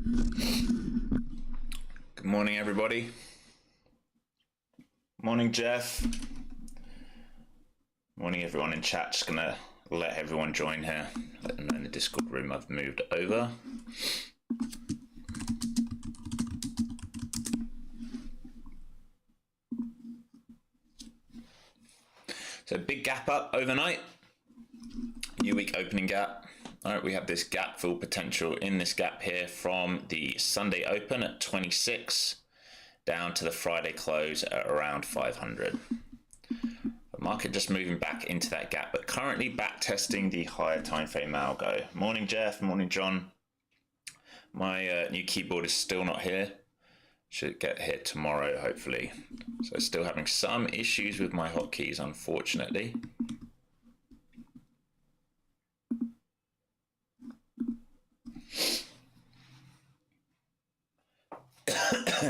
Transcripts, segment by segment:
Good morning, everybody. Morning, Jeff. Morning, everyone in chat. Just gonna let everyone join here. Let them know in the Discord room I've moved over. So big gap up overnight. New week opening gap. All right, we have this gap fill potential in this gap here from the Sunday open at 26 down to the Friday close at around 500. The market just moving back into that gap, but currently back testing the higher time frame algo. Morning, Jeff. Morning, John. My new keyboard is still not here. Should get here tomorrow, hopefully. So still having some issues with my hotkeys, unfortunately.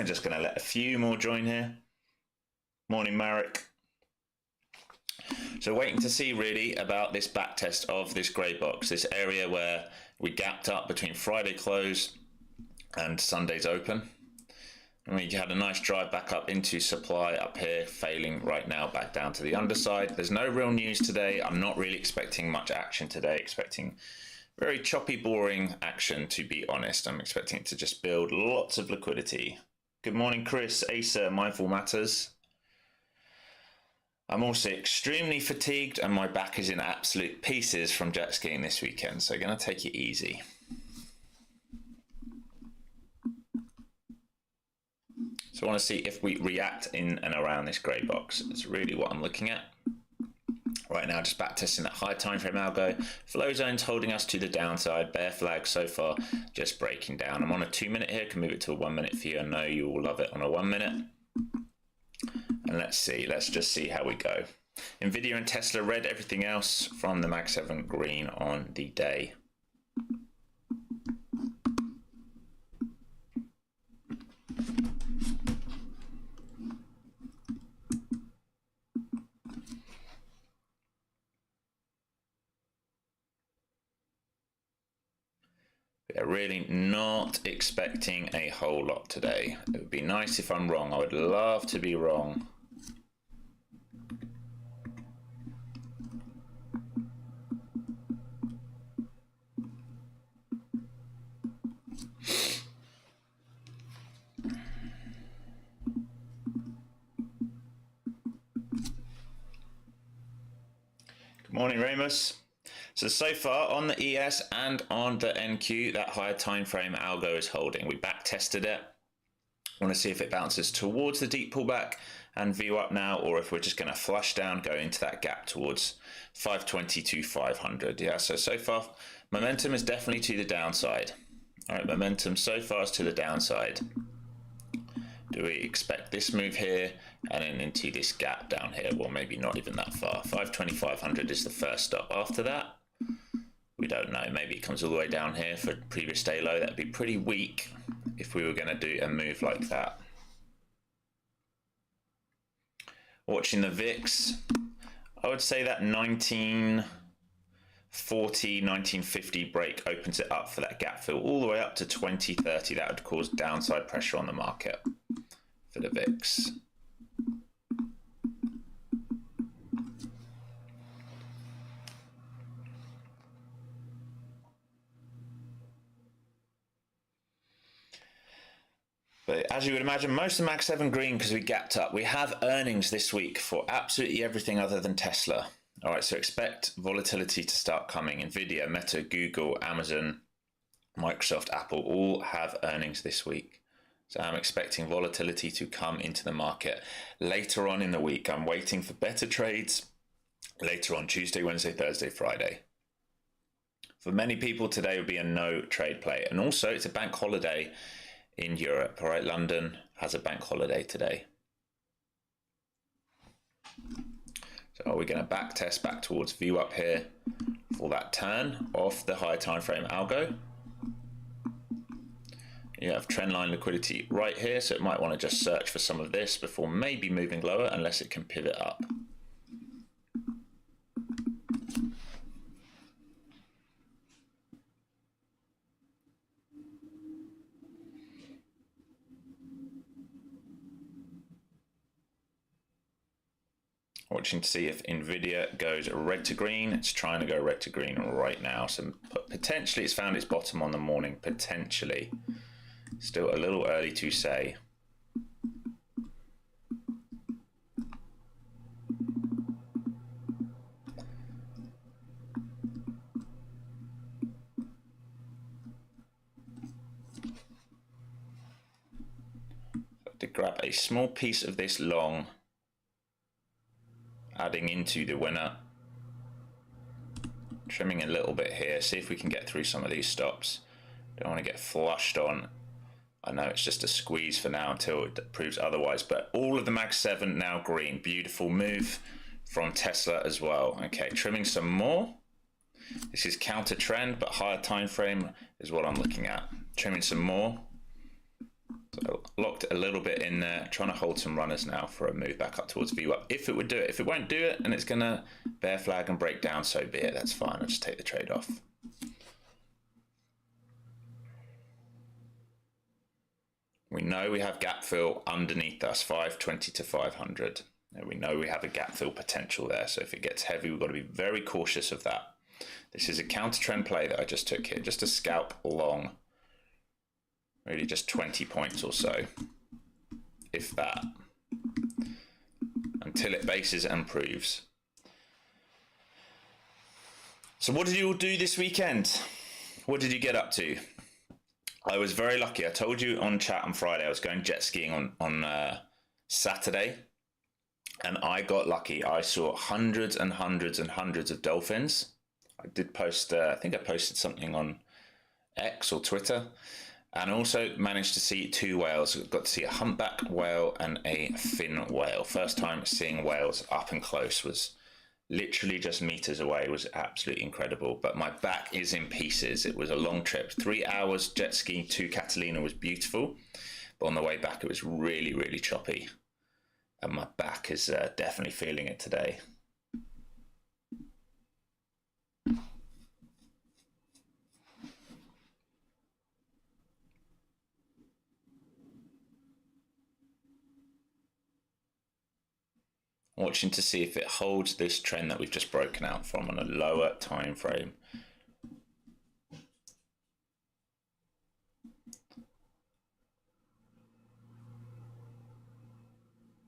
Just going to let a few more join here. Morning, Marek. So waiting to see really about this back test of this grey box, this area where we gapped up between Friday close and Sunday's open. And we had a nice drive back up into supply up here, failing right now back down to the underside. There's no real news today. I'm not really expecting much action today, expecting very choppy, boring action, to be honest. I'm expecting it to just build lots of liquidity. Good morning, Chris, Asa, Mindful Matters. I'm also extremely fatigued and my back is in absolute pieces from jet skiing this weekend, so I'm going to take it easy. So I want to see if we react in and around this grey box. That's really what I'm looking at. Right now, just back testing that high time frame algo. Flow zones holding us to the downside. Bear flag so far, just breaking down. I'm on a 2 minute here. Can move it to a 1 minute for you. I know you will love it on a 1 minute. And let's see. Let's just see how we go. Nvidia and Tesla red. Everything else from the Mag 7 green on the day. Really not expecting a whole lot today. It would be nice if I'm wrong. I would love to be wrong. Good morning, Ramus. So far on the ES and on the NQ, that higher time frame algo is holding. We back tested it. Want to see if it bounces towards the deep pullback and view up now, or if we're just going to flush down, go into that gap towards 520 to 500. Yeah, so far momentum is definitely to the downside. All right, momentum so far is to the downside. Do we expect this move here and then into this gap down here? Well, maybe not even that far. 520, 500 is the first stop. After that, we don't know. Maybe it comes all the way down here for previous day low. That'd be pretty weak if we were going to do a move like that. Watching the VIX, I would say that 1940, 1950 break opens it up for that gap fill all the way up to 2030. That would cause downside pressure on the market for the VIX. But as you would imagine, most of the Mag 7 green because we gapped up. We have earnings this week for absolutely everything other than Tesla. All right, so expect volatility to start coming. Nvidia, Meta, Google, Amazon, Microsoft, Apple all have earnings this week. So I'm expecting volatility to come into the market later on in the week. I'm waiting for better trades later on Tuesday, Wednesday, Thursday, Friday. For many people, today would be a no trade play. And also, it's a bank holiday in Europe. All right, London has a bank holiday today. So are we going to back test back towards view up here for that turn off the high time frame algo? You have trendline liquidity right here, so it might want to just search for some of this before maybe moving lower unless it can pivot up. Watching to see if Nvidia goes red to green. It's trying to go red to green right now. So potentially it's found its bottom on the morning, potentially. Still a little early to say. To grab a small piece of this long, adding into the winner, trimming a little bit here, see if we can get through some of these stops. Don't want to get flushed on. I know it's just a squeeze for now until it proves otherwise, but all of the Mag 7 now green. Beautiful move from Tesla as well. Okay, trimming some more. This is counter trend, but higher time frame is what I'm looking at. Trimming some more. So locked a little bit in there, trying to hold some runners now for a move back up towards VWAP. If it would do it, if it won't do it and it's gonna bear flag and break down, so be it. That's fine. I'll just take the trade off. We know we have gap fill underneath us, 520 to 500. And we know we have a gap fill potential there. So if it gets heavy, we've got to be very cautious of that. This is a counter trend play that I just took here, just a scalp long. Really just 20 points or so, if that, until it bases and proves. So what did you all do this weekend? What did you get up to? I was very lucky. I told you on chat on Friday I was going jet skiing on Saturday, and I got lucky. I saw hundreds and hundreds and hundreds of dolphins. I did post, I think I posted something on X or Twitter. And also managed to see 2 whales. Got to see a humpback whale and a fin whale. First time seeing whales up and close, was literally just meters away. It was absolutely incredible. But my back is in pieces. It was a long trip. 3 hours jet skiing to Catalina was beautiful. But on the way back, it was really, really choppy. And my back is definitely feeling it today. Watching to see if it holds this trend that we've just broken out from on a lower time frame.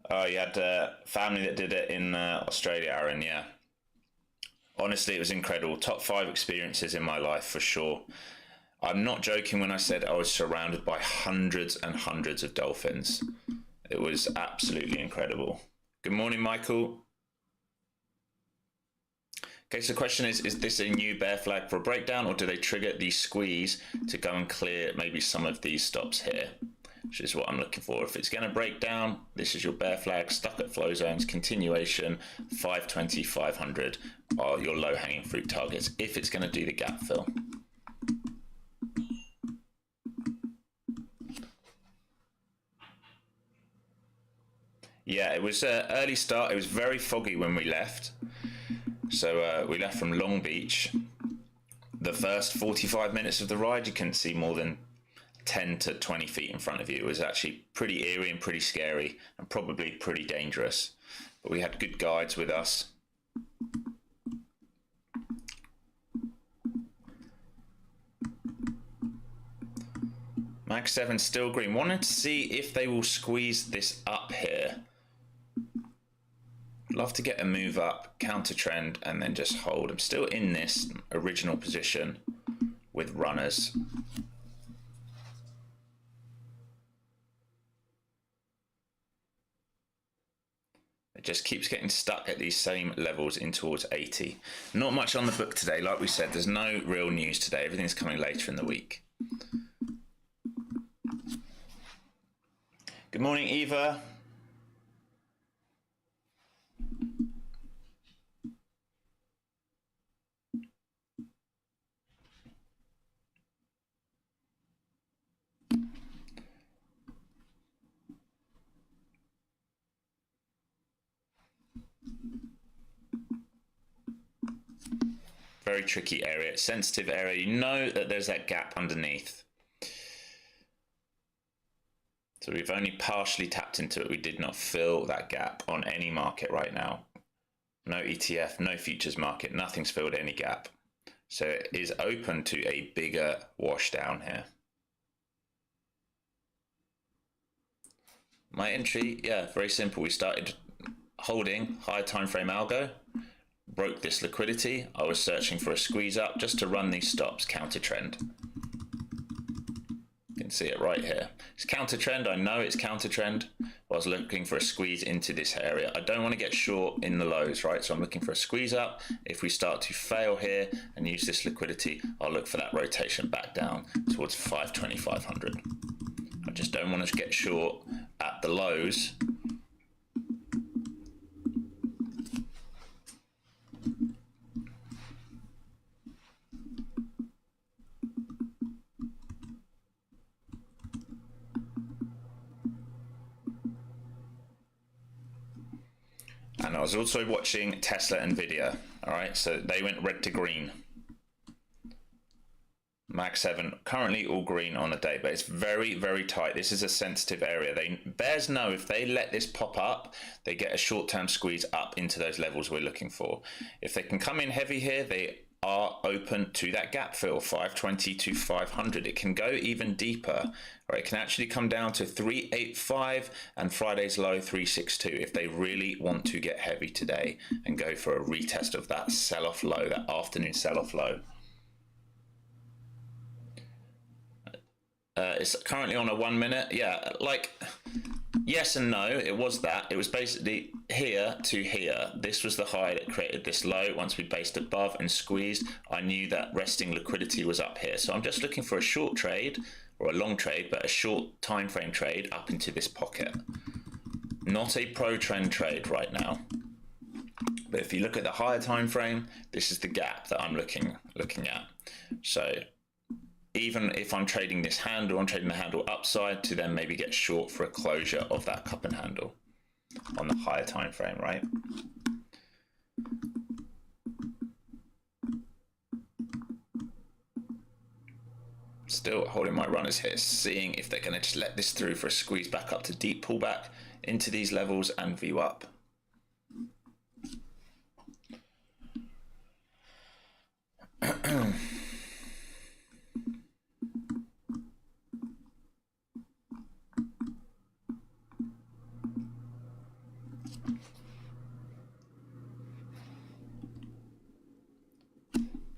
Oh, you had a family that did it in Australia, Aaron, yeah. Honestly, it was incredible. Top 5 experiences in my life for sure. I'm not joking when I said I was surrounded by hundreds and hundreds of dolphins. It was absolutely incredible. Good morning, Michael. Okay, so the question is this a new bear flag for a breakdown, or do they trigger the squeeze to go and clear maybe some of these stops here? Which is what I'm looking for. If it's going to break down, this is your bear flag, stuck at flow zones, continuation, 520, 500 are your low-hanging fruit targets if it's going to do the gap fill. Yeah, it was an early start. It was very foggy when we left. So we left from Long Beach. The first 45 minutes of the ride, you couldn't see more than 10 to 20 feet in front of you. It was actually pretty eerie and pretty scary and probably pretty dangerous. But we had good guides with us. Mag 7 still green. Wanted to see if they will squeeze this up here. Love to get a move up, counter trend, and then just hold. I'm still in this original position with runners. It just keeps getting stuck at these same levels in towards 80. Not much on the book today. Like we said, there's no real news today. Everything's coming later in the week. Good morning, Eva. Very tricky area, sensitive area. You know that there's that gap underneath. So we've only partially tapped into it. We did not fill that gap on any market right now. no ETF, no futures market, nothing's filled any gap. So it is open to a bigger wash down here. My entry, yeah, very simple. We started holding higher time frame algo, broke this liquidity. I was searching for a squeeze up just to run these stops, counter trend. You can see it right here. It's counter trend. I know it's counter trend. I was looking for a squeeze into this area. I don't want to get short in the lows, right? So I'm looking for a squeeze up. If we start to fail here and use this liquidity, I'll look for that rotation back down towards 520, 500. I just don't want to get short at the lows. And I was also watching Tesla and Nvidia. All right, so they went red to green. Mag 7 currently all green on the day, but it's very, very tight. This is a sensitive area. Bears know if they let this pop up, they get a short-term squeeze up into those levels we're looking for. If they can come in heavy here, they are open to that gap fill, 520 to 500. It can go even deeper, right? It can actually come down to 385 and Friday's low 362 if they really want to get heavy today and go for a retest of that sell-off low, that afternoon sell-off low. It's currently on a 1 minute. Yeah, like, yes and no, it was that. It was basically here to here. This was the high that created this low. Once we based above and squeezed, I knew that resting liquidity was up here. So I'm just looking for a short trade, or a long trade, but a short time frame trade up into this pocket. Not a pro trend trade right now. But if you look at the higher time frame, this is the gap that I'm looking at. So even if I'm trading this handle, I'm trading the handle upside to then maybe get short for a closure of that cup and handle on the higher time frame, right? Still holding my runners here, seeing if they're going to just let this through for a squeeze back up to deep pullback into these levels and view up.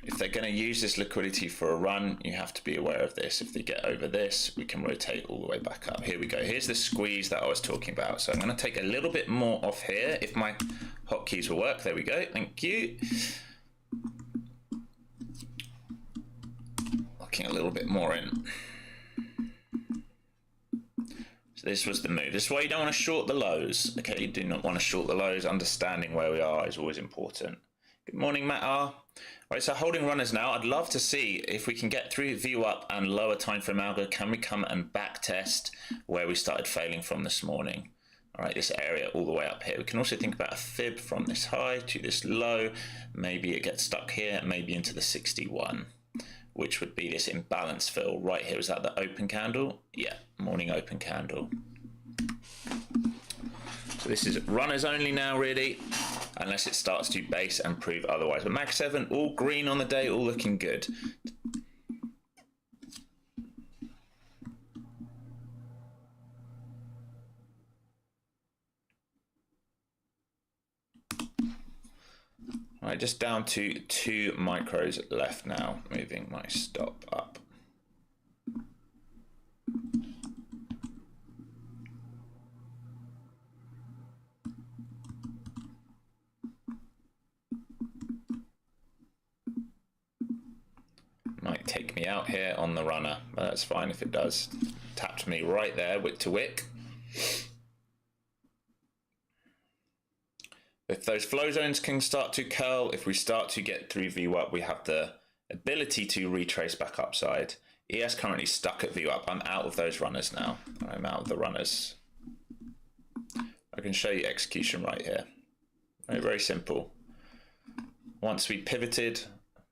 If they're going to use this liquidity for a run, you have to be aware of this. If they get over this, we can rotate all the way back up. Here we go. Here's the squeeze that I was talking about. So I'm going to take a little bit more off here. If my hotkeys will work, there we go. Thank you. Looking a little bit more in. So this was the move. This is why you don't want to short the lows. Okay, you do not want to short the lows. Understanding where we are is always important. Good morning, Matt R. All right, so holding runners now. I'd love to see if we can get through view up and lower time frame algo. Can we come and back test where we started failing from this morning? All right, this area all the way up here. We can also think about a fib from this high to this low. Maybe it gets stuck here, maybe into the 61, which would be this imbalance fill right here. Is that the open candle? Yeah, morning open candle. So this is runners only now, really, unless it starts to base and prove otherwise. But Mag 7, all green on the day, all looking good. All right, just down to 2 micros left now, moving my stop up. Might take me out here on the runner, but that's fine if it does. Tapped me right there, wick to wick. If those flow zones can start to curl, if we start to get through view up, we have the ability to retrace back upside. ES currently stuck at view up. I'm out of those runners now. I'm out of the runners. I can show you execution right here. Very, very simple. Once we pivoted,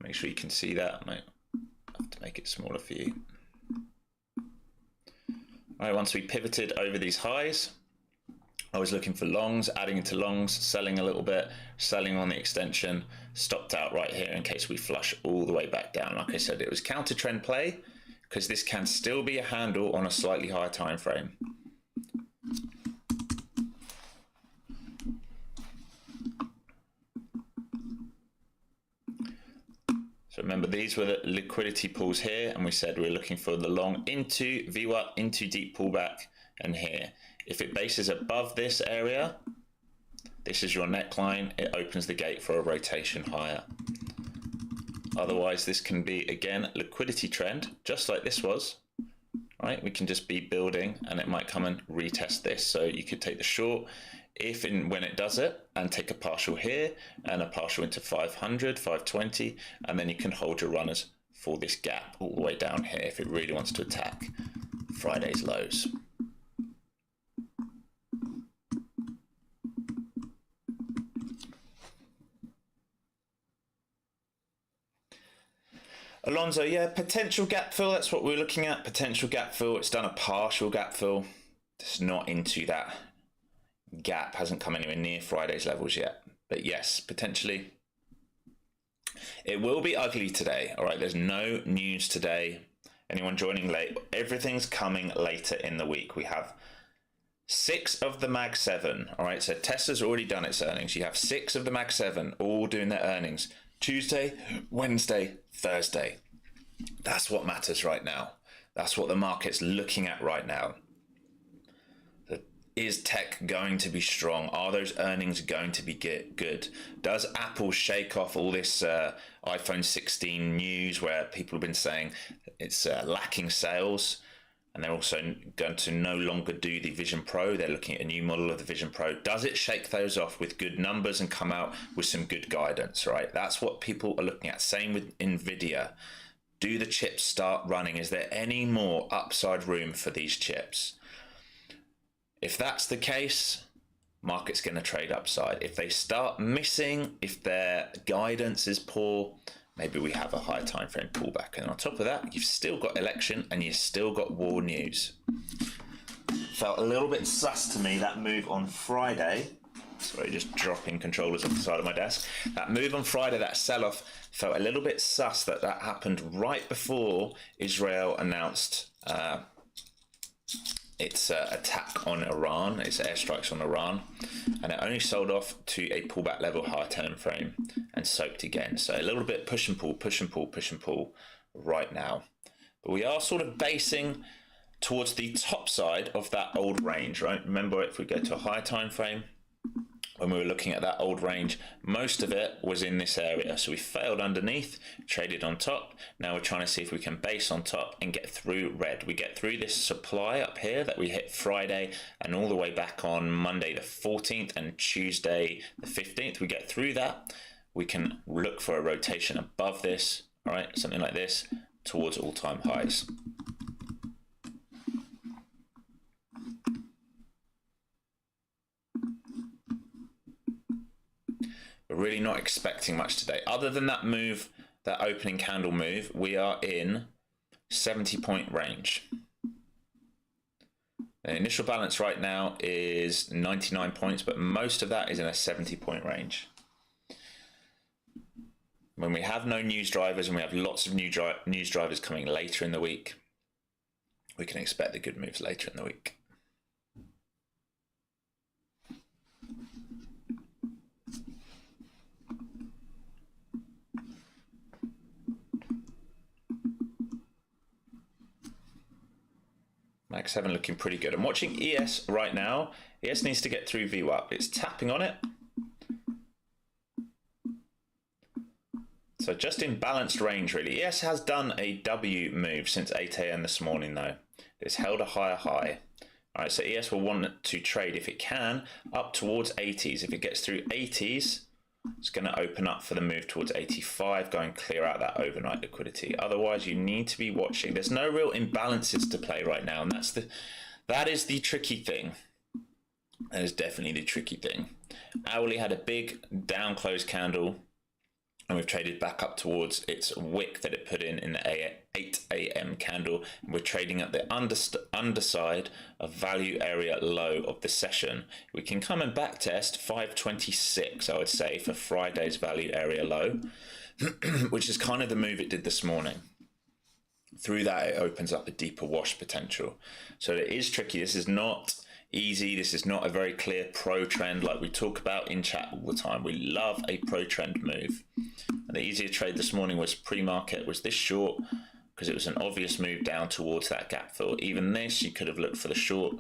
make sure you can see that. I might have to make it smaller for you. All right, once we pivoted over these highs, I was looking for longs, adding into longs, selling a little bit, selling on the extension, stopped out right here in case we flush all the way back down. Like I said, it was counter trend play because this can still be a handle on a slightly higher time frame. So remember, these were the liquidity pools here, and we said we're looking for the long into VWAP, into deep pullback, and here. If it bases above this area, this is your neckline, it opens the gate for a rotation higher. Otherwise, this can be, again, liquidity trend, just like this was, right? We can just be building, and it might come and retest this. So you could take the short, if and when it does it, and take a partial here and a partial into 500, 520, and then you can hold your runners for this gap all the way down here if it really wants to attack Friday's lows. Alonso, yeah, potential gap fill, that's what we're looking at, potential gap fill. It's done a partial gap fill. It's not into that gap, hasn't come anywhere near Friday's levels yet. But yes, potentially. It will be ugly today, all right? There's no news today. Anyone joining late, everything's coming later in the week. We have 6 of the Mag 7, all right? So Tesla's already done its earnings. You have 6 of the Mag 7 all doing their earnings. Tuesday, Wednesday, Thursday. That's what matters right now. That's what the market's looking at right now. Is tech going to be strong? Are those earnings going to be good? Does Apple shake off all this iPhone 16 news where people have been saying it's lacking sales? And they're also going to no longer do the Vision Pro. They're looking at a new model of the Vision Pro. Does it shake those off with good numbers and come out with some good guidance, right? That's what people are looking at. Same with NVIDIA. Do the chips start running? Is there any more upside room for these chips? If that's the case, market's going to trade upside. If they start missing, if their guidance is poor, maybe we have a higher time frame pullback. And on top of that, you've still got election and you've still got war news. Felt a little bit sus to me, that move on Friday. Sorry, just dropping controllers off the side of my desk. That move on Friday, that sell-off, felt a little bit sus that happened right before Israel announced its attack on Iran, its airstrikes on Iran, and it only sold off to a pullback level higher time frame and soaked again. So a little bit push and pull, push and pull, push and pull right now. But we are sort of basing towards the top side of that old range, right? Remember, if we go to a higher time frame, when we were looking at that old range, most of it was in this area. So we failed underneath, traded on top. Now we're trying to see if we can base on top and get through red. We get through this supply up here that we hit Friday and all the way back on Monday the 14th and Tuesday the 15th. We get through that. We can look for a rotation above this, all right, something like this, towards all-time highs. We're really not expecting much today. Other than that move, that opening candle move, we are in 70-point range. The initial balance right now is 99 points, but most of that is in a 70-point range. When we have no news drivers and we have lots of news drivers coming later in the week, we can expect the good moves later in the week. Mag 7 looking pretty good. I'm watching ES right now. ES needs to get through VWAP. It's tapping on it. So just in balanced range, really. ES has done a W move since 8 a.m. this morning, though. It's held a higher high. All right, so ES will want to trade, if it can, up towards 80s. If it gets through 80s, it's going to open up for the move towards 85, go and clear out that overnight liquidity. Otherwise, you need to be watching. There's no real imbalances to play right now, and that is the tricky thing. That is definitely the tricky thing. Hourly had a big down close candle and we've traded back up towards its wick that it put in the 8 a.m. candle. And we're trading at the underside of value area low of the session. We can come and back test 526, I would say, for Friday's value area low, which is kind of the move it did this morning. Through that, it opens up a deeper wash potential. So it is tricky. This is not easy. This is not a very clear pro trend like we talk about in chat all the time. We love a pro trend move. And the easier trade this morning was pre-market, was this short, because it was an obvious move down towards that gap fill. Even this, you could have looked for the short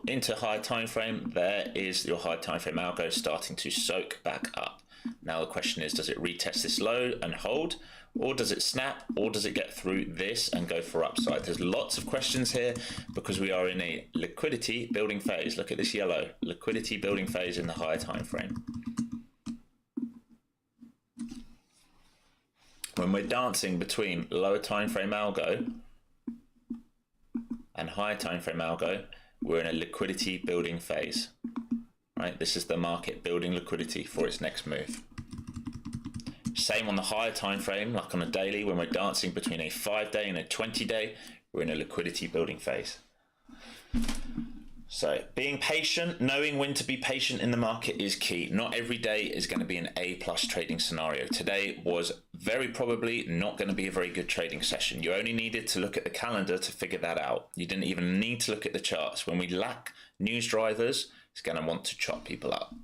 into high time frame. There is your high time frame algo starting to soak back up. Now the question is, does it retest this low and hold, or does it snap, or does it get through this and go for upside? There's lots of questions here because we are in a liquidity building phase. Look at this yellow, liquidity building phase in the higher time frame. When we're dancing between lower time frame algo and higher time frame algo, we're in a liquidity building phase. Right? This is the market building liquidity for its next move. Same on the higher time frame, like on a daily, when we're dancing between a 5-day and a 20-day, we're in a liquidity building phase. So being patient, knowing when to be patient in the market is key. Not every day is going to be an A+ trading scenario. Today was very probably not going to be a very good trading session. You only needed to look at the calendar to figure that out. You didn't even need to look at the charts. When we lack news drivers, it's going to want to chop people up.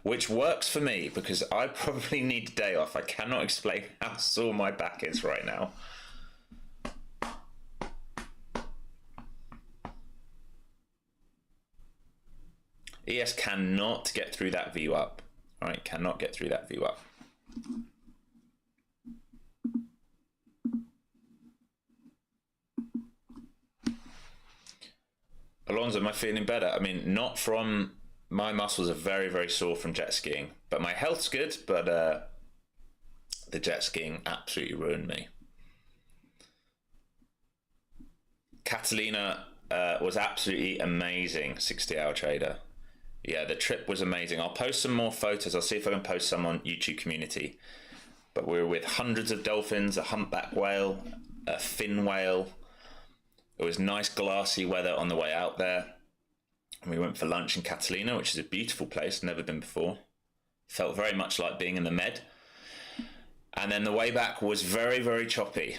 Which works for me because I probably need a day off. I cannot explain how sore my back is right now. ES cannot get through that view up. All right, cannot get through that view up. Alonso, am I feeling better? I mean, not from... My muscles are very, very sore from jet skiing, but my health's good, but the jet skiing absolutely ruined me. Catalina was absolutely amazing, 60-hour trader. Yeah, the trip was amazing. I'll post some more photos. I'll see if I can post some on YouTube community. But we were with hundreds of dolphins, a humpback whale, a fin whale. It was nice glassy weather on the way out there. And we went for lunch in Catalina, which is a beautiful place, never been before. Felt very much like being in the Med. And then the way back was very, very choppy.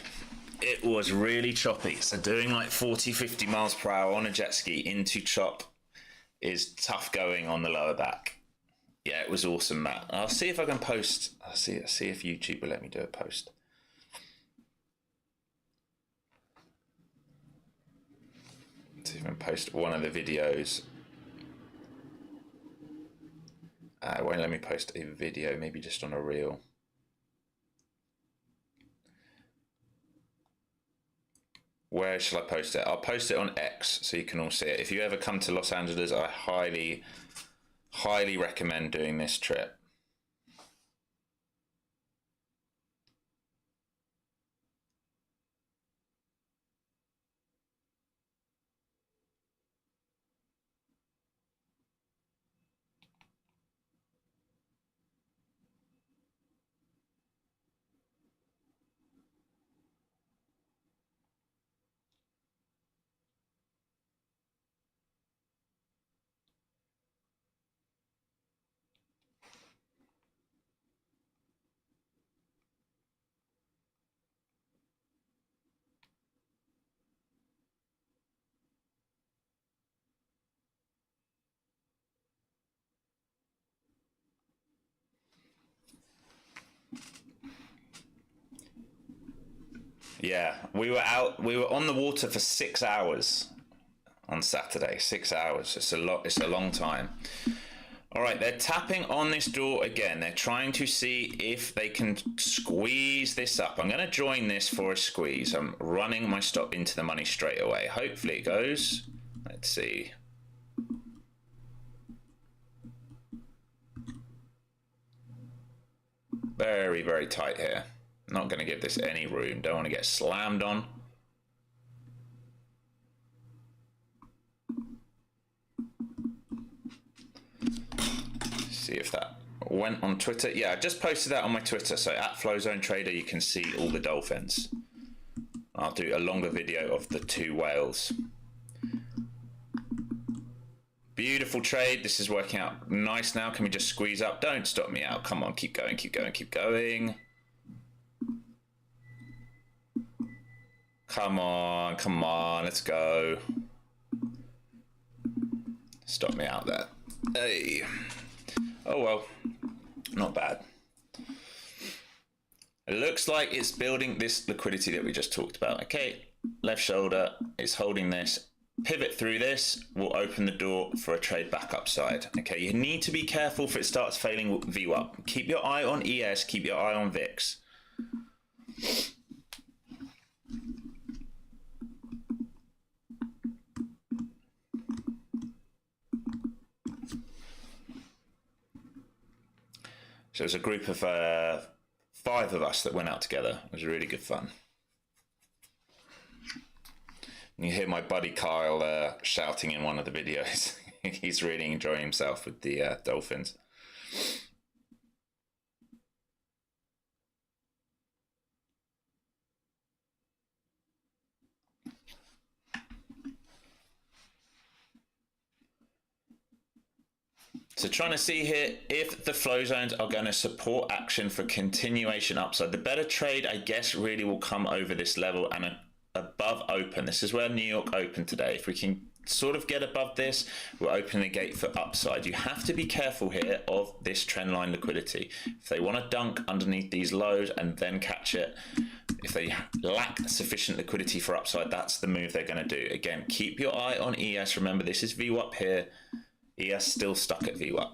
It was really choppy. So doing like 40, 50 miles per hour on a jet ski into chop is tough going on the lower back. Yeah, it was awesome, Matt. I'll see if I can post. I'll see if YouTube will let me do a post. See if I can post one of the videos. It won't let me post a video, maybe just on a reel. Where shall I post it? I'll post it on X so you can all see it. If you ever come to Los Angeles, I highly, highly recommend doing this trip. Yeah, we were on the water for 6 hours on Saturday. 6 hours. It's a long time. All right, they're tapping on this door again. They're trying to see if they can squeeze this up. I'm going to join this for a squeeze. I'm running my stop into the money straight away. Hopefully it goes. Let's see. Very, very tight here. Not going to give this any room. Don't want to get slammed on. See if that went on Twitter. Yeah, I just posted that on my Twitter. So at Flowzone Trader, you can see all the dolphins. I'll do a longer video of the two whales. Beautiful trade. This is working out nice now. Can we just squeeze up? Don't stop me out. Come on, keep going, keep going, keep going. Come on, let's go. Stop me out there. Hey. Oh well, not bad. It looks like it's building this liquidity that we just talked about. Okay, left shoulder is holding this. Pivot through this will open the door for a trade back upside. Okay, you need to be careful if it starts failing VWAP. Keep your eye on ES, keep your eye on VIX. So there's a group of 5 of us that went out together. It was really good fun. You hear my buddy Kyle shouting in one of the videos. He's really enjoying himself with the dolphins. So trying to see here if the flow zones are going to support action for continuation upside. The better trade, I guess, really will come over this level and above open. This is where New York opened today. If we can sort of get above this, we'll open the gate for upside. You have to be careful here of this trend line liquidity. If they want to dunk underneath these lows and then catch it, if they lack sufficient liquidity for upside, that's the move they're going to do. Again, keep your eye on ES. Remember, this is VWAP here. ES still stuck at VWAP.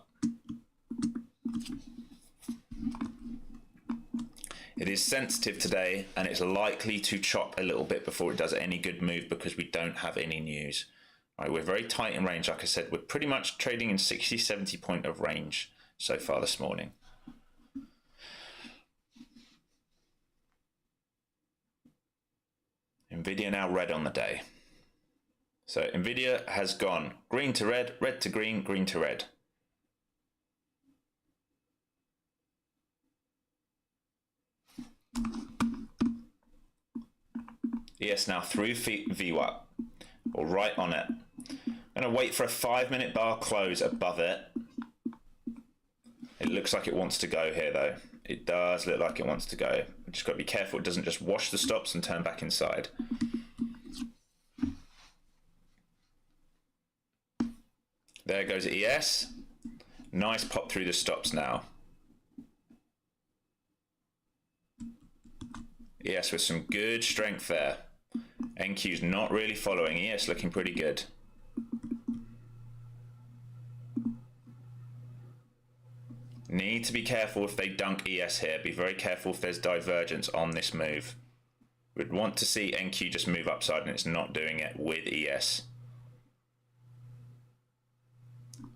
It is sensitive today and it's likely to chop a little bit before it does any good move because we don't have any news. All right, we're very tight in range. Like I said, we're pretty much trading in 60-70 point of range so far this morning. Nvidia now red on the day. So Nvidia has gone green to red, red to green, green to red. ES now through VWAP, or right on it. I'm going to wait for a 5-minute bar close above it. It looks like it wants to go here though. It does look like it wants to go. We just got to be careful it doesn't just wash the stops and turn back inside. There goes ES. Nice pop through the stops now. ES with some good strength there. NQ's not really following. ES looking pretty good. Need to be careful if they dunk ES here. Be very careful if there's divergence on this move. We'd want to see NQ just move upside and it's not doing it with ES.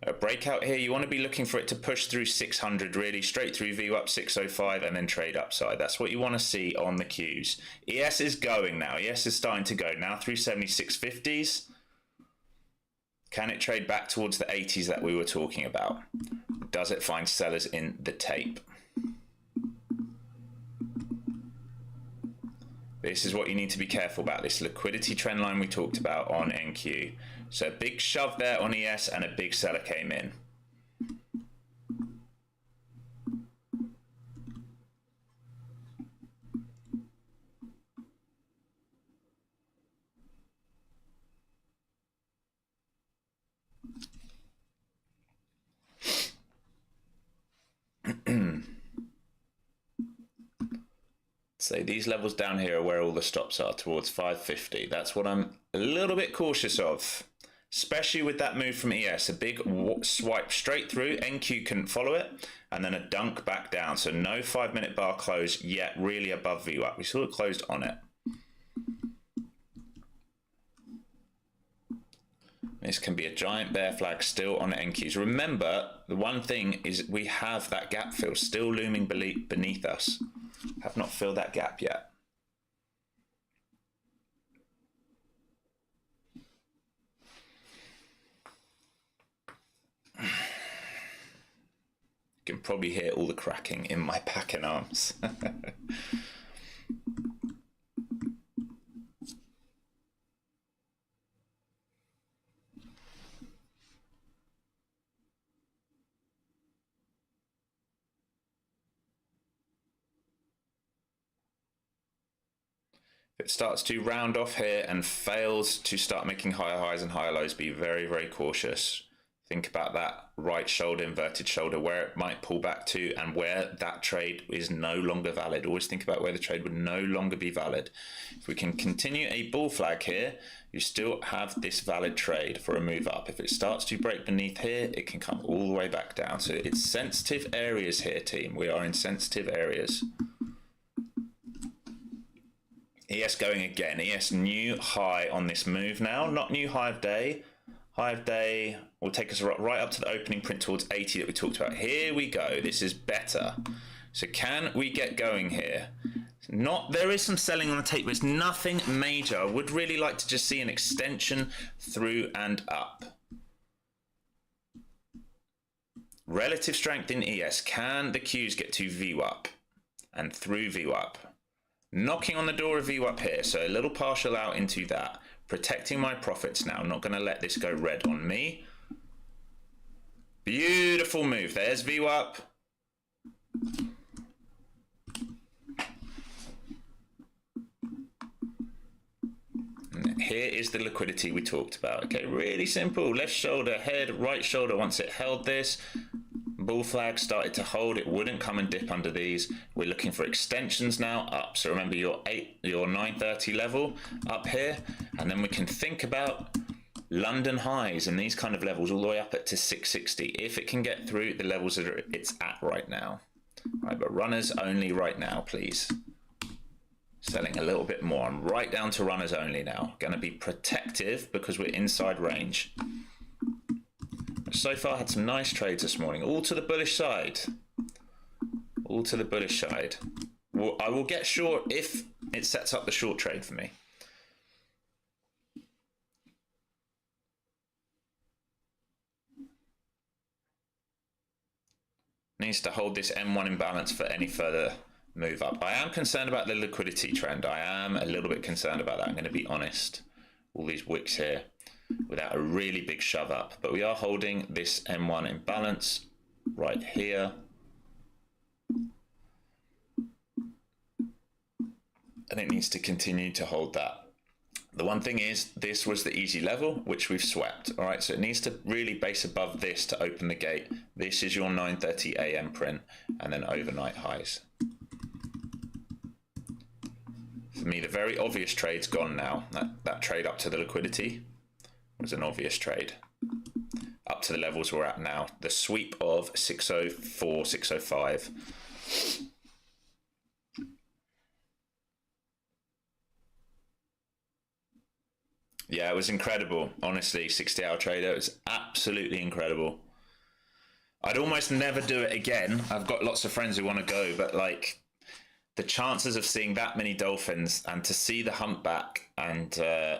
A breakout here, you want to be looking for it to push through 600 really, straight through VWAP 605 and then trade upside. That's what you want to see on the Qs. ES is going now. ES is starting to go now through 7650s. Can it trade back towards the 80s that we were talking about? Does it find sellers in the tape? This is what you need to be careful about, this liquidity trend line we talked about on NQ. So a big shove there on ES and a big seller came in. So these levels down here are where all the stops are, towards 550. That's what I'm a little bit cautious of, especially with that move from ES. A big swipe straight through, NQ couldn't follow it, and then a dunk back down. So no 5-minute bar close yet really above VWAP. We saw it closed on it. This can be a giant bear flag still on NQs. Remember, the one thing is we have that gap fill still looming beneath us. Have not filled that gap yet. You can probably hear all the cracking in my packing arms. If it starts to round off here and fails to start making higher highs and higher lows, be very, very cautious. Think about that right shoulder, inverted shoulder, where it might pull back to and where that trade is no longer valid. Always think about where the trade would no longer be valid. If we can continue a bull flag here, you still have this valid trade for a move up. If it starts to break beneath here, it can come all the way back down. So it's sensitive areas here, team. We are in sensitive areas. ES going again. ES new high on this move now, not new high of day. High of day will take us right up to the opening print towards 80 that we talked about. Here we go. This is better. So can we get going here? There is some selling on the tape, but it's nothing major. I would really like to just see an extension through and up. Relative strength in ES. Can the Qs get to VWAP and through VWAP? Knocking on the door of VWAP here, so a little partial out into that. Protecting my profits now. I'm not going to let this go red on me. Beautiful move. There's VWAP. And here is the liquidity we talked about. Okay, really simple. Left shoulder, head, right shoulder. Once it held this, bull flag started to hold. It wouldn't come and dip under these. We're looking for extensions now up. So remember your 930 level up here, and then we can think about London highs and these kind of levels all the way up to 660 if it can get through the levels that it's at right now. Right, but runners only right now, please. Selling a little bit more. I'm right down to runners only now. Going to be protective because we're inside range. So far, had some nice trades this morning. All to the bullish side. All to the bullish side. Well, I will get short if it sets up the short trade for me. Needs to hold this M1 imbalance for any further move up. I am concerned about the liquidity trend. I am a little bit concerned about that. I'm going to be honest. All these wicks here without a really big shove up, but we are holding this M1 imbalance right here, and it needs to continue to hold that. The one thing is, this was the easy level which we've swept. All right, so it needs to really base above this to open the gate. This is your 9:30 a.m. print, and then overnight highs. For me, the very obvious trade's gone now. That trade up to the liquidity was an obvious trade. Up to the levels we're at now. The sweep of 604, 605. Yeah, it was incredible. Honestly, 60-hour trader, it was absolutely incredible. I'd almost never do it again. I've got lots of friends who want to go, but like the chances of seeing that many dolphins and to see the humpback and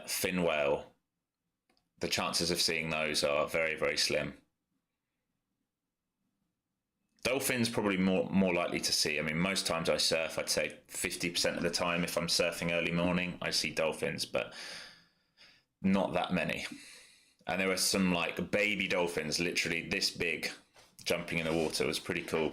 fin whale, the chances of seeing those are very, very slim. Dolphins probably more likely to see. I mean, most times I surf, I'd say 50% of the time if I'm surfing early morning, I see dolphins, but not that many. And there were some like baby dolphins, literally this big, jumping in the water. It was pretty cool.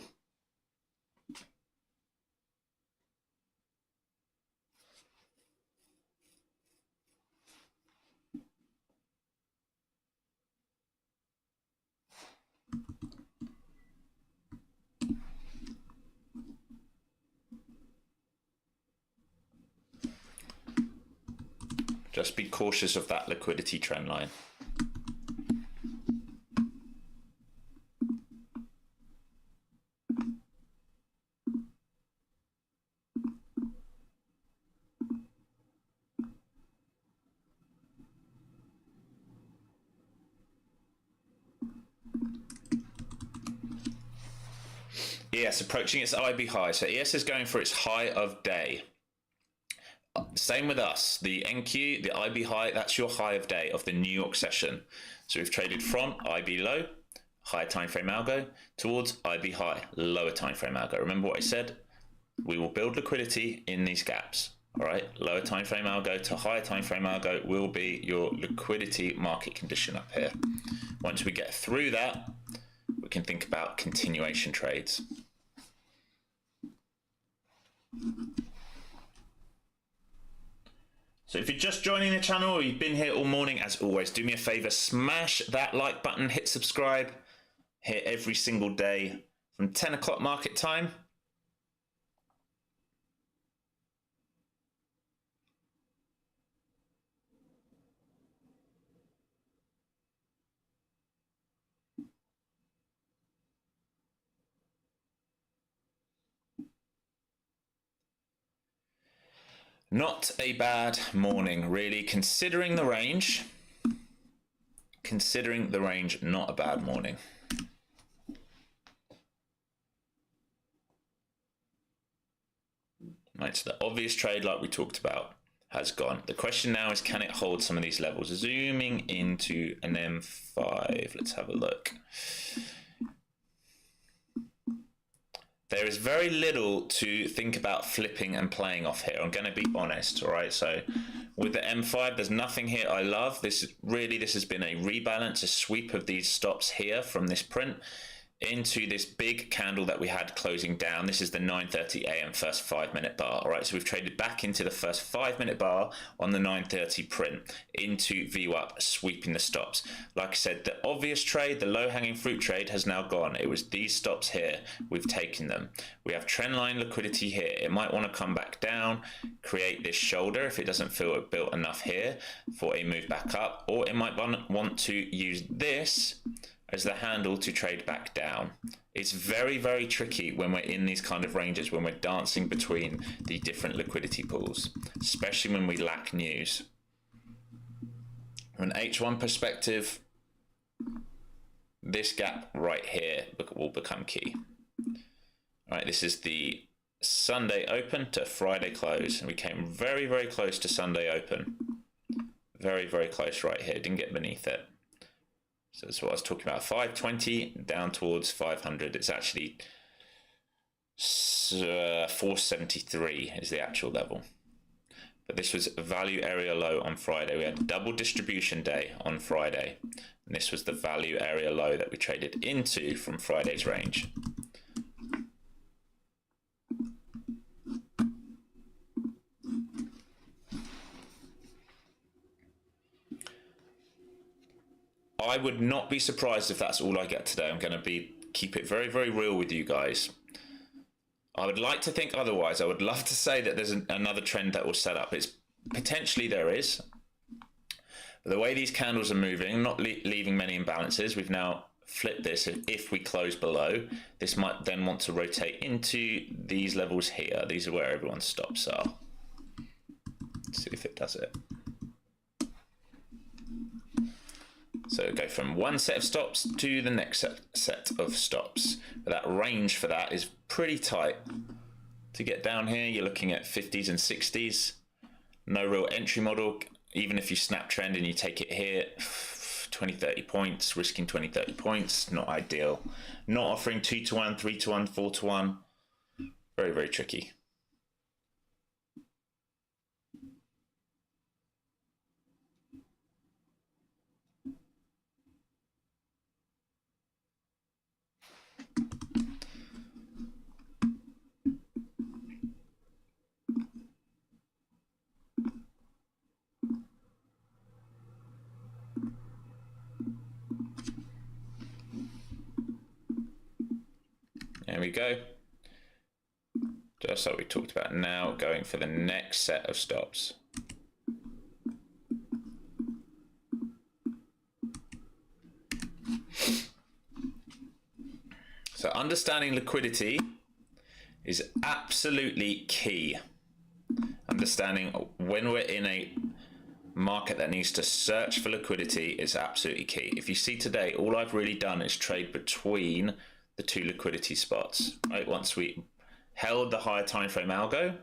Just be cautious of that liquidity trend line. ES approaching its IB high. So ES is going for its high of day. Same with us, the NQ, the IB high, that's your high of day of the New York session. So we've traded from IB low, higher time frame algo, towards IB high, lower time frame algo. Remember what I said? We will build liquidity in these gaps. All right, lower time frame algo to higher time frame algo will be your liquidity market condition up here. Once we get through that, we can think about continuation trades. So if you're just joining the channel or you've been here all morning, as always, do me a favor, smash that like button, hit subscribe, here every single day from 10 o'clock market time. Not a bad morning, really, considering the range. Considering the range, not a bad morning. Right, so the obvious trade, like we talked about, has gone. The question now is, can it hold some of these levels? Zooming into an M5, let's have a look. There is very little to think about flipping and playing off here. I'm going to be honest, all right? So with the M5, there's nothing here I love. This has been a rebalance, a sweep of these stops here from this print into this big candle that we had closing down. This is the 9:30 a.m. first 5-minute bar. All right, so we've traded back into the first 5-minute bar on the 9:30 print into VWAP, sweeping the stops. Like I said, the obvious trade, the low-hanging fruit trade has now gone. It was these stops here. We've taken them. We have trendline liquidity here. It might want to come back down, create this shoulder if it doesn't feel built enough here for a move back up, or it might want to use this as the handle to trade back down. It's very, very tricky when we're in these kind of ranges, when we're dancing between the different liquidity pools, especially when we lack news. From an H1 perspective, this gap right here will become key. All right, this is the Sunday open to Friday close, and we came very, very close to Sunday open. Very, very close right here, didn't get beneath it. So that's what I was talking about, 520 down towards 500. It's actually 473 is the actual level. But this was a value area low on Friday. We had a double distribution day on Friday. And this was the value area low that we traded into from Friday's range. I would not be surprised if that's all I get today. I'm going to keep it very, very real with you guys. I would like to think otherwise. I would love to say that there's another trend that will set up. It's potentially there is. But the way these candles are moving, not leaving many imbalances, we've now flipped this. If we close below, this might then want to rotate into these levels here. These are where everyone's stops are. Let's see if it does it. So go from one set of stops to the next set of stops. But that range for that is pretty tight. To get down here, you're looking at 50s and 60s. No real entry model. Even if you snap trend and you take it here, 20, 30 points, risking 20, 30 points, not ideal. Not offering 2 to 1, 3 to 1, 4 to 1. Very, very tricky. There we go. Just like we talked about, now going for the next set of stops. So understanding liquidity is absolutely key. Understanding when we're in a market that needs to search for liquidity is absolutely key. If you see today, all I've really done is trade between the two liquidity spots. Right, once we held the higher time frame algo,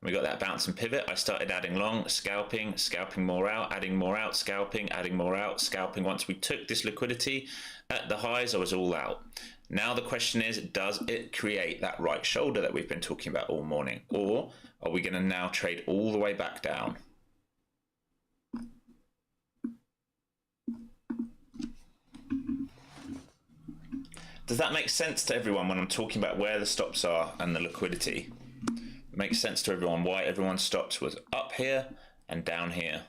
We got that bounce and pivot. I started adding long, scalping, scalping more out, adding more out, scalping, adding more out, scalping. Once we took this liquidity at the highs, I was all out. Now the question is, does it create that right shoulder that we've been talking about all morning? Or are we going to now trade all the way back down? Does that make sense to everyone when I'm talking about where the stops are and the liquidity? It makes sense to everyone why everyone's stops was up here and down here.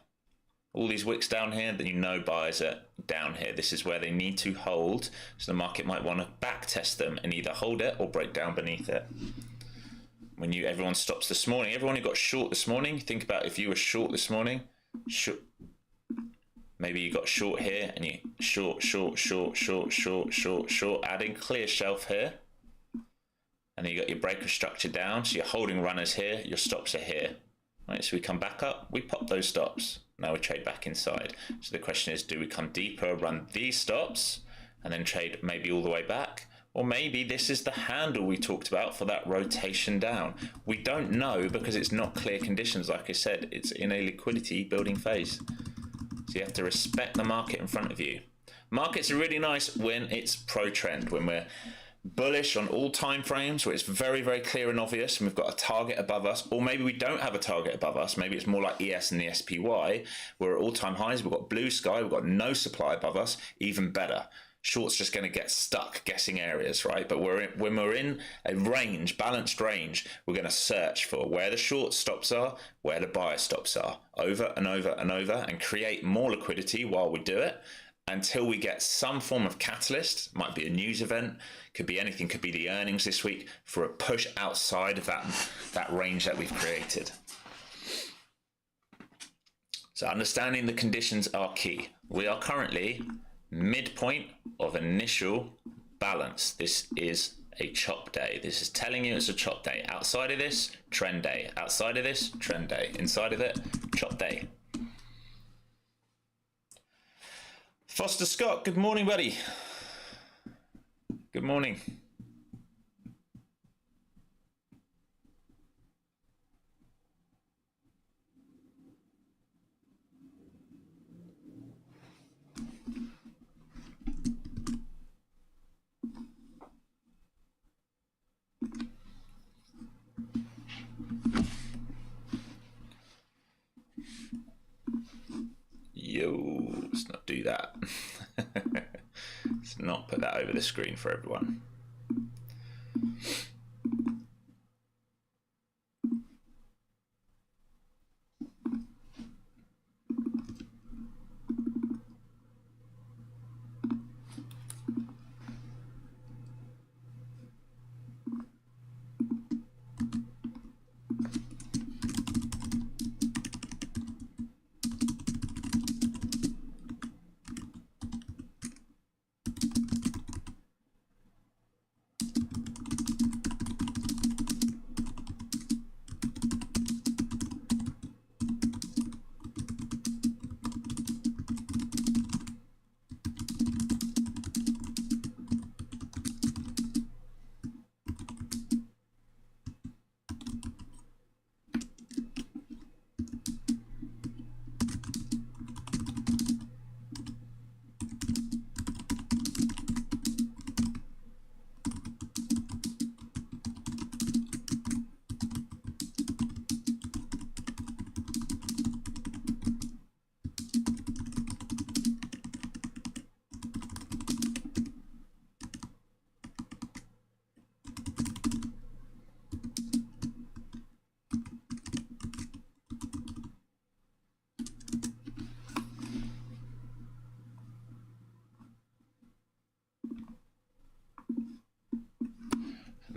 All these wicks down here, that you know buyers are down here. This is where they need to hold, so the market might want to back test them and either hold it or break down beneath it. When everyone stops this morning, everyone who got short this morning, think about if you were short this morning, maybe you got short here and you short, adding clear shelf here. And then you got your breaker structure down, so you're holding runners here, your stops are here. Right, so we come back up, we pop those stops. Now we trade back inside. So the question is, do we come deeper, run these stops, and then trade maybe all the way back? Or maybe this is the handle we talked about for that rotation down. We don't know because it's not clear conditions. Like I said, it's in a liquidity building phase. So you have to respect the market in front of you. Markets are really nice when it's pro-trend, when we're bullish on all time frames, where it's very, very clear and obvious and we've got a target above us, or maybe we don't have a target above us. Maybe it's more like ES and the SPY. We're at all-time highs, we've got blue sky, we've got no supply above us, even better. Short's just going to get stuck guessing areas, right? But when we're in a range, balanced range, we're going to search for where the short stops are, where the buyer stops are, over and over and over, and create more liquidity while we do it until we get some form of catalyst. Might be a news event, could be anything, could be the earnings this week, for a push outside of that range that we've created. So understanding the conditions are key. We are currently midpoint of initial balance. This is a chop day. This is telling you it's a chop day. Outside of this, trend day. Outside of this, trend day. Inside of it, chop day. Foster Scott, good morning, buddy. Good morning. Yo, let's not do that. Let's not put that over the screen for everyone.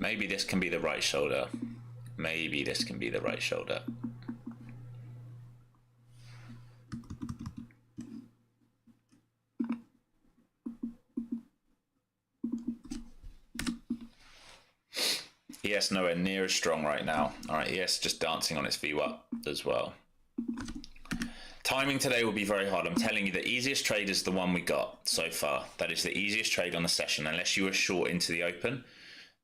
Maybe this can be the right shoulder. Maybe this can be the right shoulder. ES nowhere near as strong right now. All right, ES just dancing on its VWAP as well. Timing today will be very hard. I'm telling you, the easiest trade is the one we got so far. That is the easiest trade on the session, unless you were short into the open.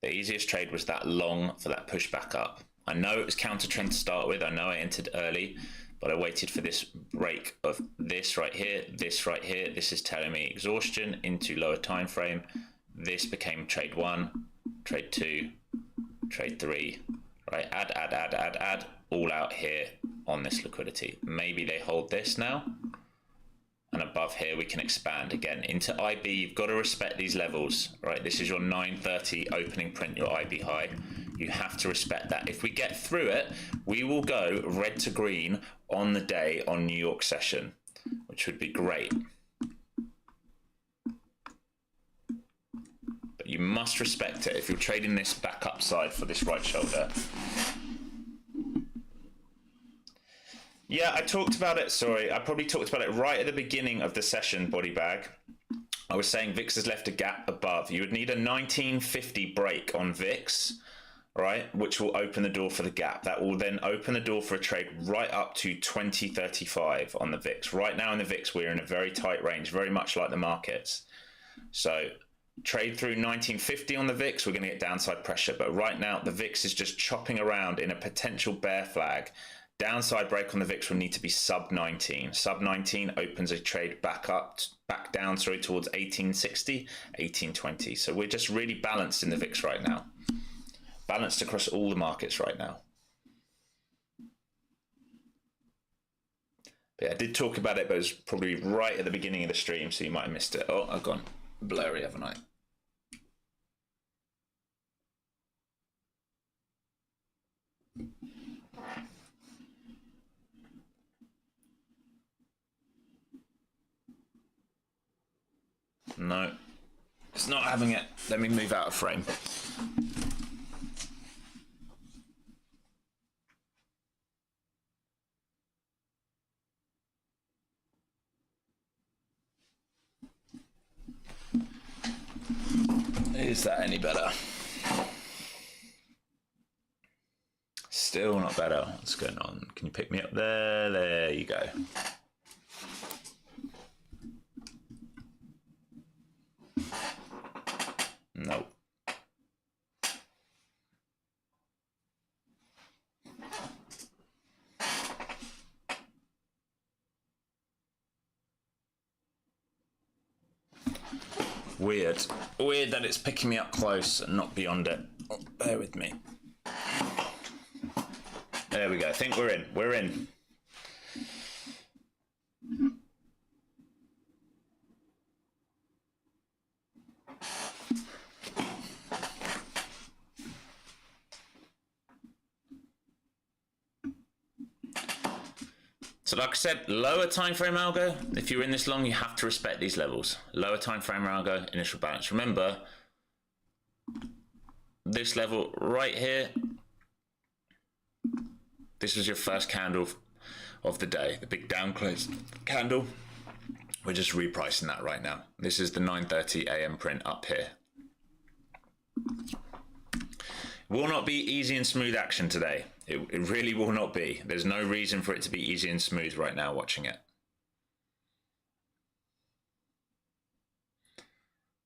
The easiest trade was that long for that push back up. I know it was counter trend to start with. I know I entered early, but I waited for this break of this right here, this right here. This is telling me exhaustion into lower time frame. This became trade 1, trade 2, trade 3, right? Add, all out here on this liquidity. Maybe they hold this now. And above here, we can expand again into IB. You've got to respect these levels, right? This is your 9:30 opening print, your IB high. You have to respect that. If we get through it, we will go red to green on the day on New York session, which would be great. But you must respect it if you're trading this back upside for this right shoulder. Yeah, I talked about it, sorry, I probably talked about it right at the beginning of the session, body bag. I was saying VIX has left a gap above. You would need a 1950 break on VIX, right, which will open the door for the gap. That will then open the door for a trade right up to 2035 on the VIX. Right now in the VIX, we're in a very tight range, very much like the markets. So trade through 1950 on the VIX, we're going to get downside pressure. But right now, the VIX is just chopping around in a potential bear flag. Downside break on the VIX will need to be sub 19. Sub 19 opens a trade back down, sorry, towards 1860, 1820. So we're just really balanced in the VIX right now. Balanced across all the markets right now. But yeah, I did talk about it, but it was probably right at the beginning of the stream, so you might have missed it. Oh, I've gone blurry, haven't I? No, it's not having it. Let me move out of frame. Is that any better? Still not better. What's going on? Can you pick me up there? There you go. No. Weird. Weird that it's picking me up close and not beyond it. Oh, bear with me. There we go. I think we're in. We're in. So like I said, lower time frame algo, if you're in this long, you have to respect these levels. Lower time frame algo, initial balance. Remember, this level right here, this was your first candle of the day, the big down close candle. We're just repricing that right now. This is the 9:30 a.m. print up here. Will not be easy and smooth action today. It really will not be. There's no reason for it to be easy and smooth right now watching it.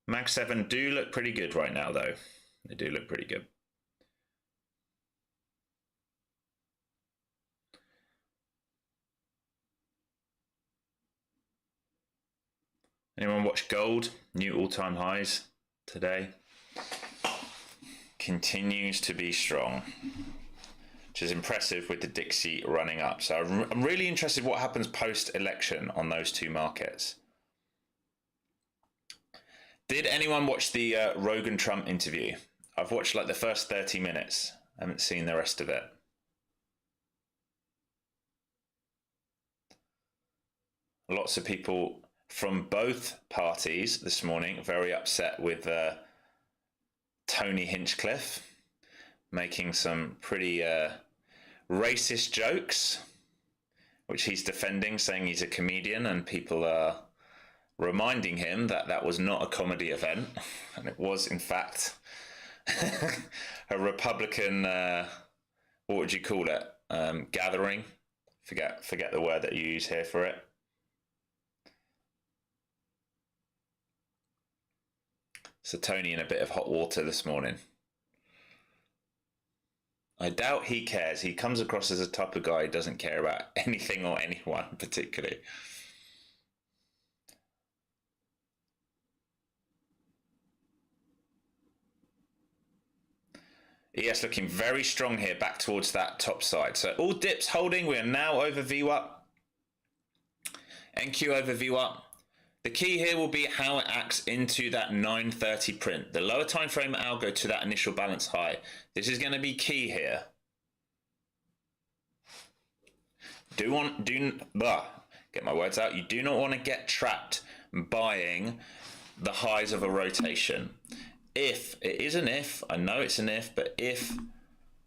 Mag 7 do look pretty good right now though. They do look pretty good. Anyone watch gold? New all-time highs today. Continues to be strong, which is impressive with the Dixie running up. So I'm really interested what happens post-election on those two markets. Did anyone watch the Rogan Trump interview? I've watched like the first 30 minutes. I haven't seen the rest of it. Lots of people from both parties this morning very upset with Tony Hinchcliffe making some pretty racist jokes, which he's defending, saying he's a comedian, and people are reminding him that that was not a comedy event, and it was in fact a Republican, what would you call it, gathering. Forget the word that you use here for it. So Tony in a bit of hot water this morning. I doubt he cares. He comes across as a type of guy who doesn't care about anything or anyone particularly. ES looking very strong here, back towards that top side. So all dips holding. We are now over VWAP. NQ over VWAP. The key here will be how it acts into that 930 print. The lower time frame algo to that initial balance high. This is going to be key here. Get my words out. You do not want to get trapped buying the highs of a rotation. If it is an if, I know it's an if, but if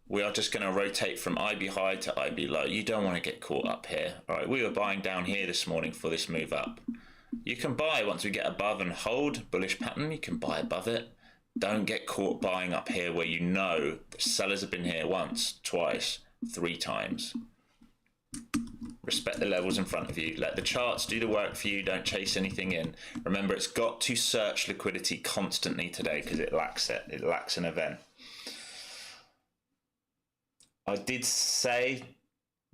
we are just going to rotate from IB high to IB low, you don't want to get caught up here. All right, we were buying down here this morning for this move up. You can buy once we get above and hold bullish pattern. You can buy above it. Don't get caught buying up here where you know the sellers have been here once, twice, 3 times. Respect the levels in front of you. Let the charts do the work for you. Don't chase anything in. Remember, it's got to search liquidity constantly today because it lacks it. It lacks an event. I did say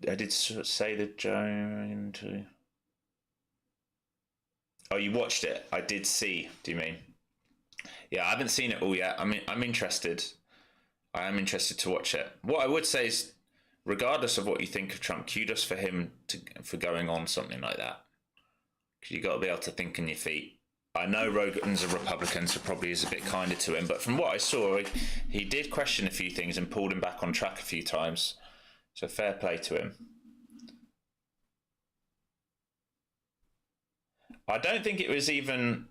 the giant. Oh, you watched it? I did see. Do you mean? Yeah, I haven't seen it all yet. I mean, I'm interested. I am interested to watch it. What I would say is, regardless of what you think of Trump, kudos for him for going on something like that. Because you got to be able to think on your feet. I know Rogan's a Republican, so probably is a bit kinder to him. But from what I saw, he did question a few things and pulled him back on track a few times. So fair play to him. I don't think it was even...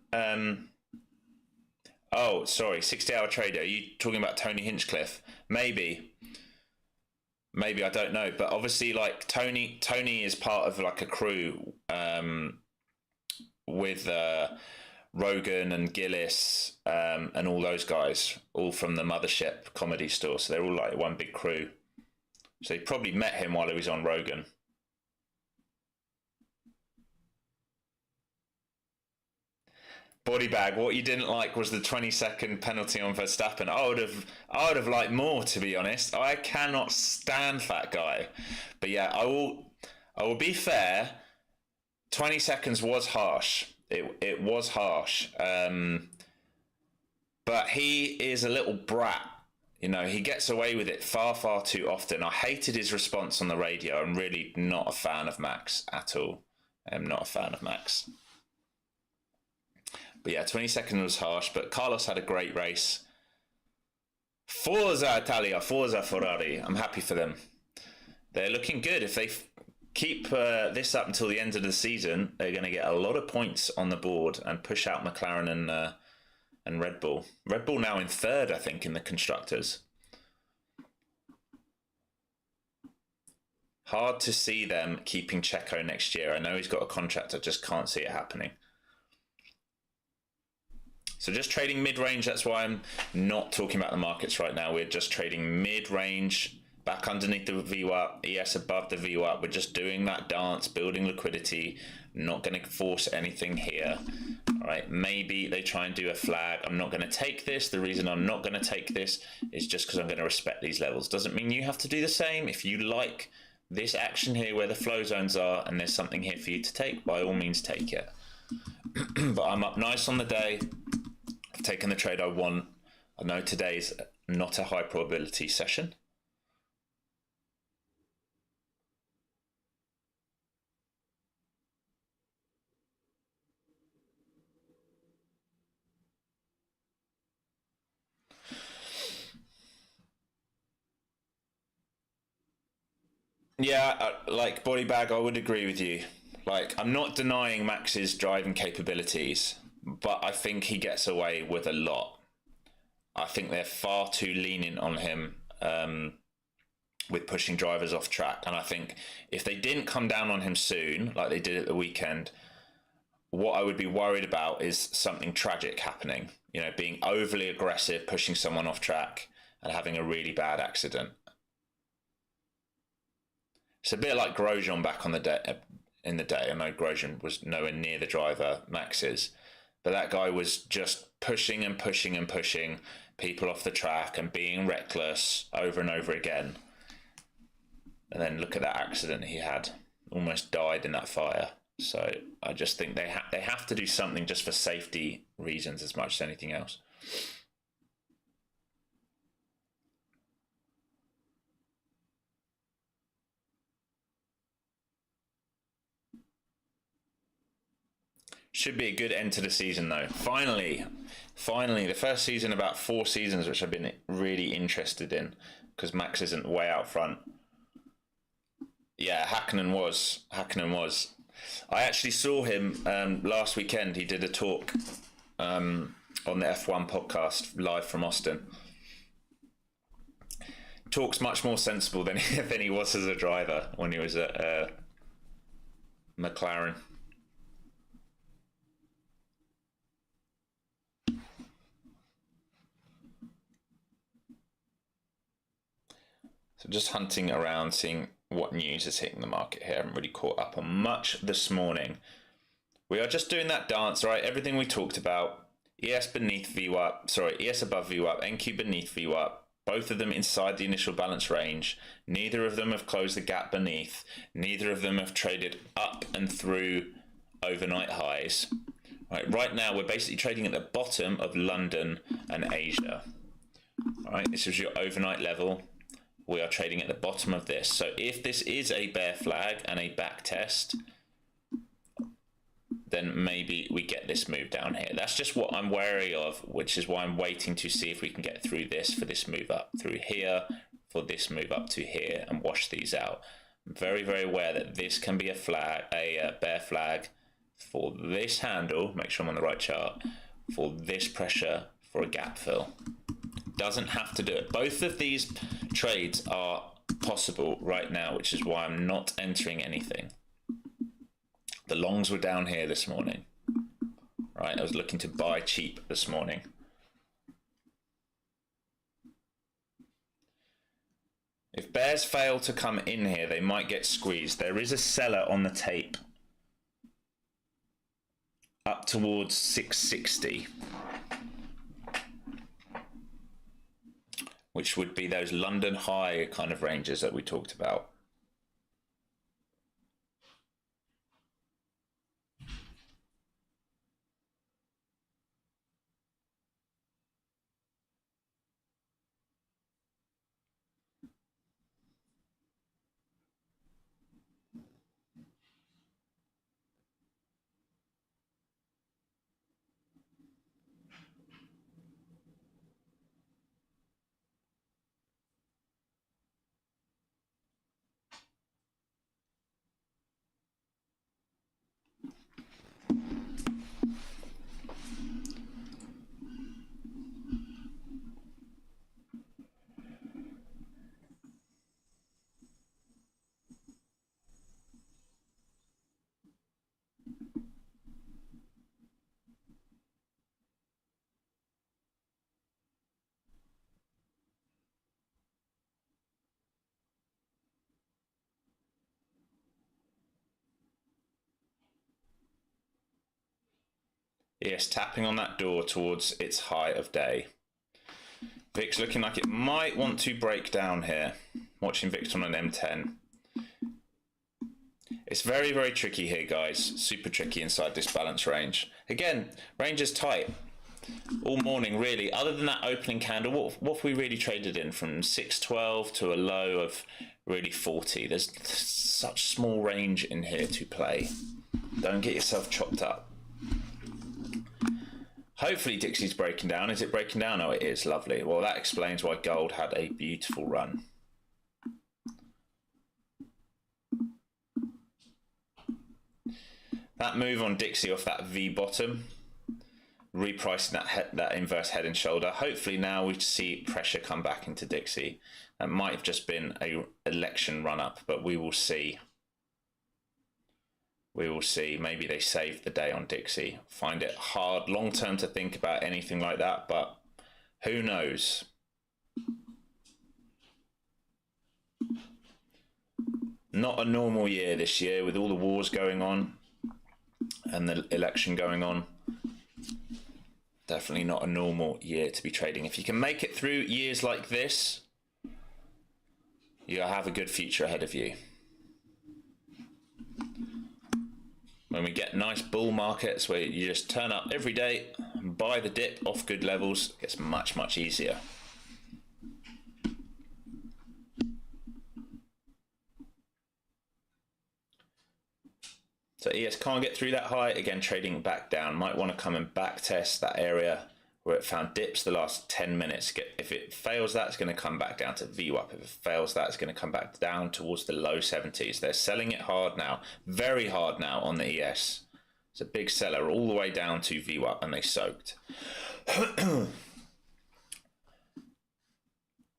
oh, sorry, 60-hour trader. Are you talking about Tony Hinchcliffe? Maybe. Maybe, I don't know, but obviously, like Tony is part of like a crew with Rogan and Gillis and all those guys, all from the Mothership comedy store. So they're all like one big crew. So he probably met him while he was on Rogan. Body bag. What you didn't like was the 20-second penalty on Verstappen. I would have liked more, to be honest. I cannot stand that guy. But yeah, I will be fair. 20 seconds was harsh. It was harsh. But he is a little brat. You know, he gets away with it far, far too often. I hated his response on the radio. I'm really not a fan of Max at all. I'm not a fan of Max. But yeah, 20 seconds was harsh, but Carlos had a great race. Forza Italia, Forza Ferrari. I'm happy for them. They're looking good. If they keep this up until the end of the season, they're going to get a lot of points on the board and push out McLaren and Red Bull. Red Bull now in 3rd, I think, in the Constructors. Hard to see them keeping Checo next year. I know he's got a contract. I just can't see it happening. So just trading mid-range, that's why I'm not talking about the markets right now. We're just trading mid-range, back underneath the VWAP, ES above the VWAP. We're just doing that dance, building liquidity, not going to force anything here. All right, maybe they try and do a flag. I'm not going to take this. The reason I'm not going to take this is just because I'm going to respect these levels. Doesn't mean you have to do the same. If you like this action here where the flow zones are and there's something here for you to take, by all means take it. But I'm up nice on the day. I've taken the trade I want. I know today's not a high probability session. Yeah, like body bag, I would agree with you. Like, I'm not denying Max's driving capabilities, but I think he gets away with a lot. I think they're far too lenient on him with pushing drivers off track. And I think if they didn't come down on him soon, like they did at the weekend, what I would be worried about is something tragic happening. You know, being overly aggressive, pushing someone off track and having a really bad accident. It's a bit like Grosjean back on the day. In the day, I know Grosjean was nowhere near the driver Max is, but that guy was just pushing and pushing and pushing people off the track and being reckless over and over again. And then look at that accident he had. Almost died in that fire. So I just think they have to do something just for safety reasons as much as anything else. Should be a good end to the season though. Finally, the first season about 4 seasons, which I've been really interested in because Max isn't way out front. Yeah, Hakkinen was. I actually saw him last weekend. He did a talk on the F1 podcast live from Austin. Talks much more sensible than he was as a driver when he was at McLaren. So just hunting around, seeing what news is hitting the market here. I haven't really caught up on much this morning. We are just doing that dance, right? Everything we talked about. ES beneath VWAP, ES above VWAP, NQ beneath VWAP. Both of them inside the initial balance range. Neither of them have closed the gap beneath. Neither of them have traded up and through overnight highs. Right now, we're basically trading at the bottom of London and Asia. All right, this is your overnight level. We are trading at the bottom of this. So if this is a bear flag and a back test, then maybe we get this move down here. That's just what I'm wary of, which is why I'm waiting to see if we can get through this for this move up through here, for this move up to here, and wash these out. I'm very, very aware that this can be a flag, a bear flag for this handle. Make sure I'm on the right chart. For this pressure for a gap fill. Doesn't have to do it. Both of these trades are possible right now, which is why I'm not entering anything. The longs were down here this morning. Right, I was looking to buy cheap this morning. If bears fail to come in here, they might get squeezed. There is a seller on the tape up towards 660. Which would be those London high kind of ranges that we talked about. Yes, tapping on that door towards its high of day. VIX looking like it might want to break down here. Watching VIX on an M10. It's very, very tricky here, guys. Super tricky inside this balance range. Again, range is tight all morning, really. Other than that opening candle, what have we really traded in? From 612 to a low of really 40. There's such small range in here to play. Don't get yourself chopped up. Hopefully Dixie's breaking down. Is it breaking down? Oh, it is. Lovely. Well, that explains why gold had a beautiful run. That move on Dixie off that V bottom, repricing that inverse head and shoulder. Hopefully now we see pressure come back into Dixie. That might have just been a election run up, but we will see. We will see. Maybe they saved the day on Dixie. Find it hard long term to think about anything like that, but who knows? Not a normal year this year with all the wars going on and the election going on. Definitely not a normal year to be trading. If you can make it through years like this, you'll have a good future ahead of you. When we get nice bull markets where you just turn up every day and buy the dip off good levels, it gets much, much easier. So ES can't get through that high, again trading back down. Might want to come and back test that area where it found dips the last 10 minutes. If it fails that, it's going to come back down to VWAP. If it fails that, it's going to come back down towards the low 70s. They're selling it hard now, very hard now on the ES. It's a big seller all the way down to VWAP, and they soaked.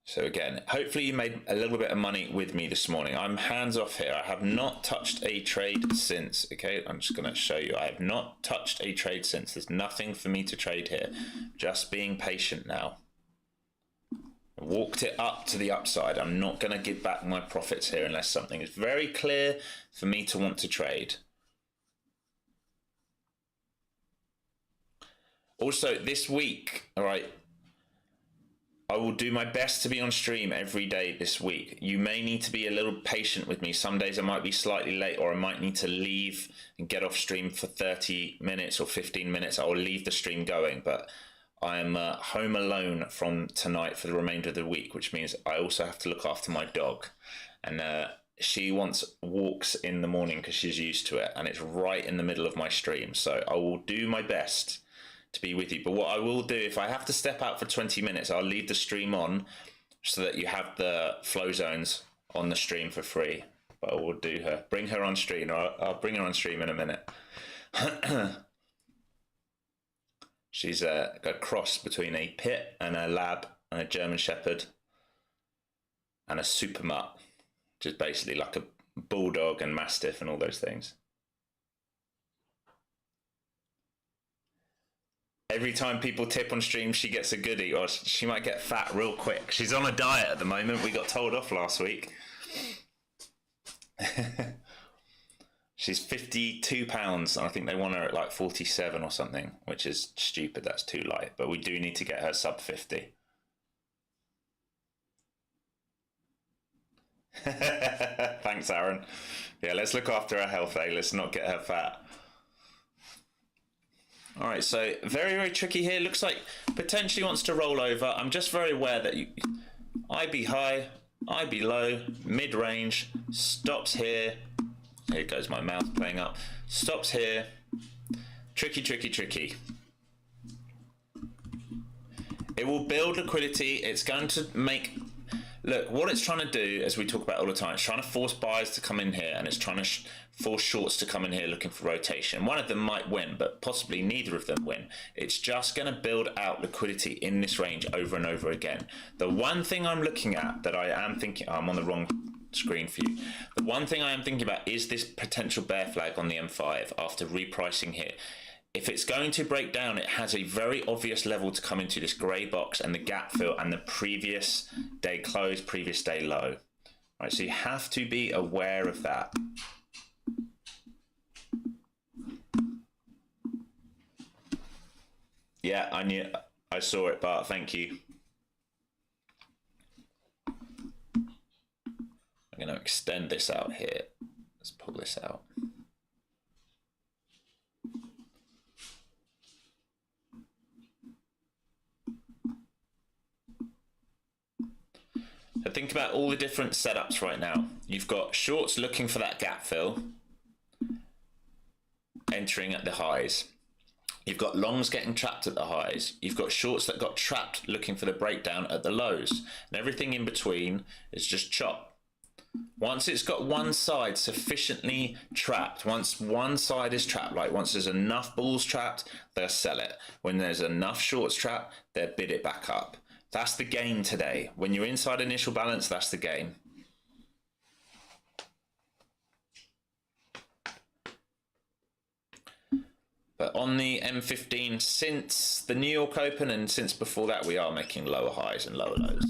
So again, hopefully you made a little bit of money with me this morning. I'm hands off here. I have not touched a trade since. Okay, I'm just going to show you. I have not touched a trade since. There's nothing for me to trade here. Just being patient now. I walked it up to the upside. I'm not going to give back my profits here unless something is very clear for me to want to trade. Also, this week, all right, I will do my best to be on stream every day this week. You may need to be a little patient with me. Some days I might be slightly late, or I might need to leave and get off stream for 30 minutes or 15 minutes. I will leave the stream going, but I'm home alone from tonight for the remainder of the week, which means I also have to look after my dog. And she wants walks in the morning because she's used to it, and it's right in the middle of my stream. So I will do my best to be with you, but what I will do, if I have to step out for 20 minutes, I'll leave the stream on so that you have the flow zones on the stream for free. But I will bring her on stream, or I'll bring her on stream in a minute. She's a cross between a pit and a lab and a German Shepherd and a super mutt, which is basically like a bulldog and mastiff and all those things. Every time people tip on stream, she gets a goodie, or she might get fat real quick. She's on a diet at the moment. We got told off last week. She's 52 pounds, and I think they want her at like 47 or something, which is stupid. That's too light, but we do need to get her sub 50. Thanks, Aaron. Yeah, let's look after her health, eh? Let's not get her fat. All right, so very, very tricky here. Looks like potentially wants to roll over. I'm just very aware that IB high, IB low, mid-range, stops here. Here goes my mouth playing up. Stops here. Tricky, tricky, tricky. It will build liquidity. It's going to make... Look, what it's trying to do, as we talk about all the time, it's trying to force buyers to come in here, and it's trying to force shorts to come in here looking for rotation. One of them might win, but possibly neither of them win. It's just going to build out liquidity in this range over and over again. The one thing I'm looking at that I am thinking... Oh, I'm on the wrong screen for you. The one thing I am thinking about is this potential bear flag on the M5 after repricing here. If it's going to break down, it has a very obvious level to come into, this grey box and the gap fill and the previous day close, previous day low. Right, so you have to be aware of that. Yeah, I saw it, Bart. Thank you. I'm going to extend this out here. Let's pull this out. So think about all the different setups right now. You've got shorts looking for that gap fill, entering at the highs. You've got longs getting trapped at the highs. You've got shorts that got trapped looking for the breakdown at the lows. And everything in between is just chop. Once it's got one side sufficiently trapped, once one side is trapped, like once there's enough bulls trapped, they'll sell it. When there's enough shorts trapped, they'll bid it back up. That's the game today. When you're inside initial balance, that's the game. But on the M15, since the New York Open and since before that, we are making lower highs and lower lows.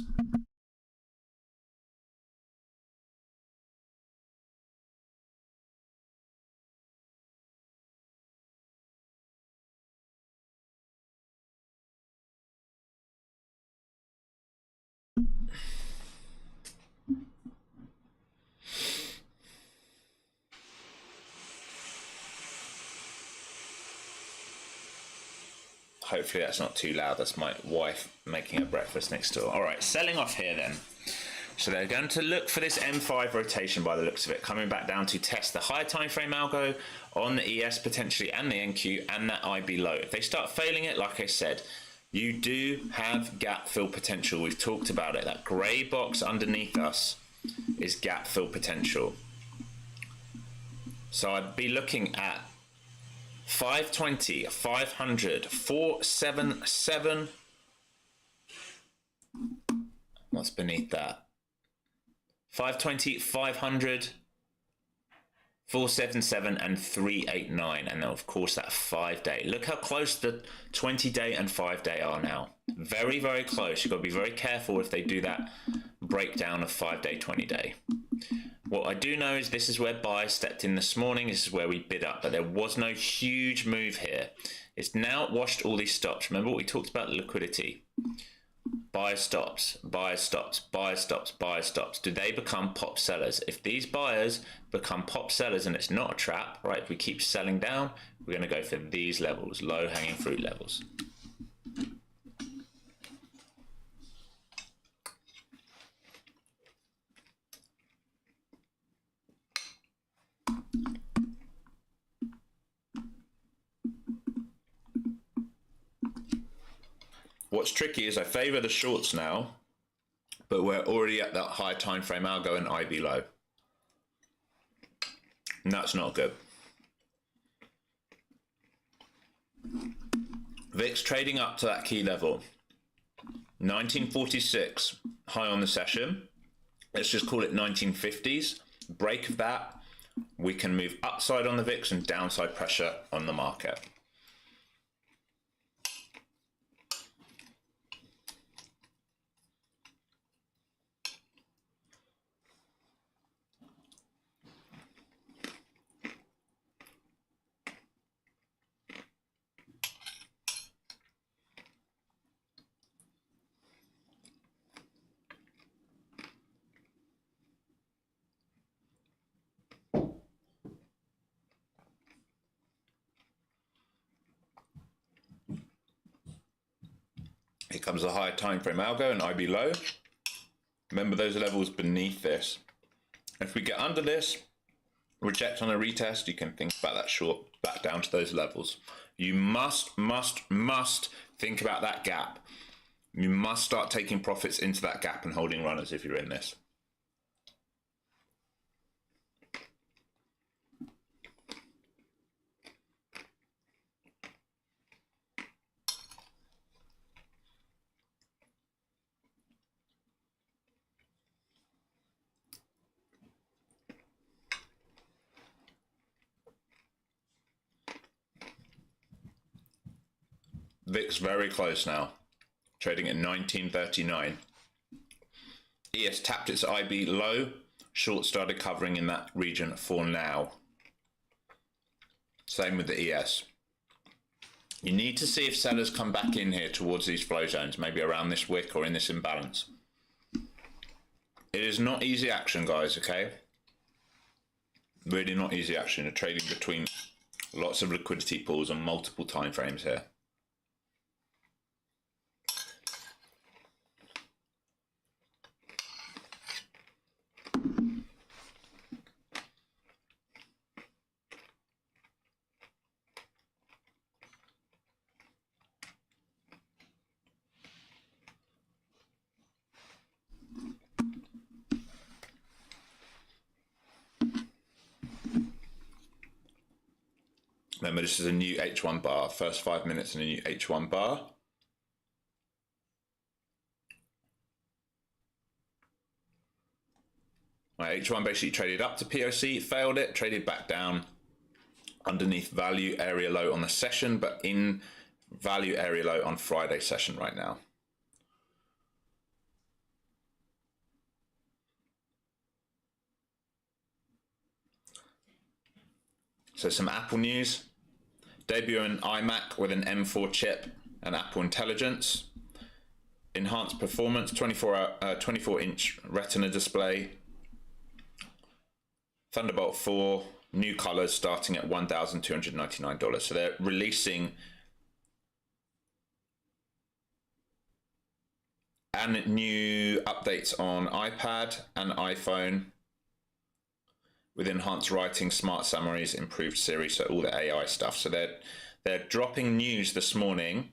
Hopefully that's not too loud. That's my wife making her breakfast next door. All right, selling off here then. So they're going to look for this M5 rotation by the looks of it, coming back down to test the higher time frame algo on the ES potentially and the NQ and that IB low. If they start failing it, like I said, you do have gap fill potential. We've talked about it. That grey box underneath us is gap fill potential. So I'd be looking at 520, 500, 477. What's beneath that? 520, 500, 477 and 389, and then of course that 5-day. Look how close the 20-day and 5-day are now. Very, very close. You've got to be very careful if they do that breakdown of 5-day, 20-day. What I do know is this is where buyers stepped in this morning. This is where we bid up, but there was no huge move here. It's now washed all these stops. Remember what we talked about, the liquidity. Buyer stops, buyer stops, buyer stops, buyer stops. Do they become pop sellers? If these buyers become pop sellers and it's not a trap, right? If we keep selling down, we're going to go for these levels, low hanging fruit levels. What's tricky is I favor the shorts now, but we're already at that high time frame algo and IB low. And that's not good. VIX trading up to that key level. 1946, high on the session. Let's just call it 1950s. Break of that, we can move upside on the VIX and downside pressure on the market. Here comes a higher time frame algo and IB low. Remember those levels beneath this. If we get under this, reject on a retest, you can think about that short back down to those levels. You must think about that gap. You must start taking profits into that gap and holding runners if you're in this. VIX very close now, trading at 1939. ES tapped its IB low, short started covering in that region for now. Same with the ES. You need to see if sellers come back in here towards these flow zones, maybe around this wick or in this imbalance. It is not easy action, guys, okay? Really not easy action. You're trading between lots of liquidity pools on multiple time frames here. Remember, this is a new H1 bar, first 5 minutes in a new H1 bar. My H1 basically traded up to POC, failed it, traded back down underneath value area low on the session, but in value area low on Friday session right now. So some Apple news. Debut an iMac with an M4 chip and Apple Intelligence. Enhanced performance, 24-inch Retina display. Thunderbolt 4, new colors starting at $1,299. So they're releasing and new updates on iPad and iPhone with enhanced writing, smart summaries, improved Siri, so all the AI stuff. So they're dropping news this morning,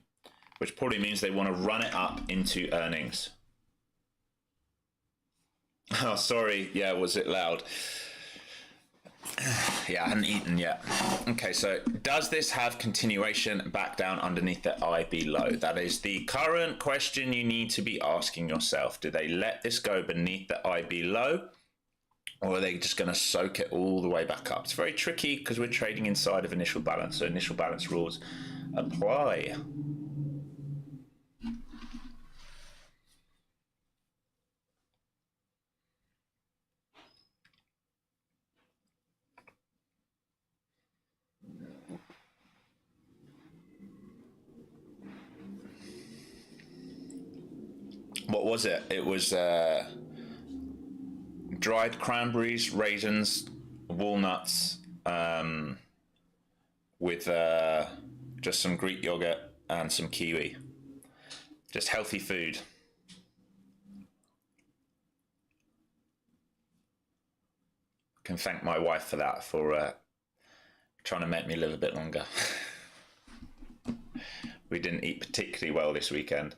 which probably means they want to run it up into earnings. Oh, sorry. Yeah, was it loud? Yeah, I hadn't eaten yet. Okay, so does this have continuation back down underneath the IB low? That is the current question you need to be asking yourself. Do they let this go beneath the IB low, or are they just going to soak it all the way back up? It's very tricky because we're trading inside of initial balance, so initial balance rules apply. What was it? It was dried cranberries, raisins, walnuts, with just some Greek yogurt and some kiwi. Just healthy food. Can thank my wife for that, for trying to make me live a bit longer. We didn't eat particularly well this weekend.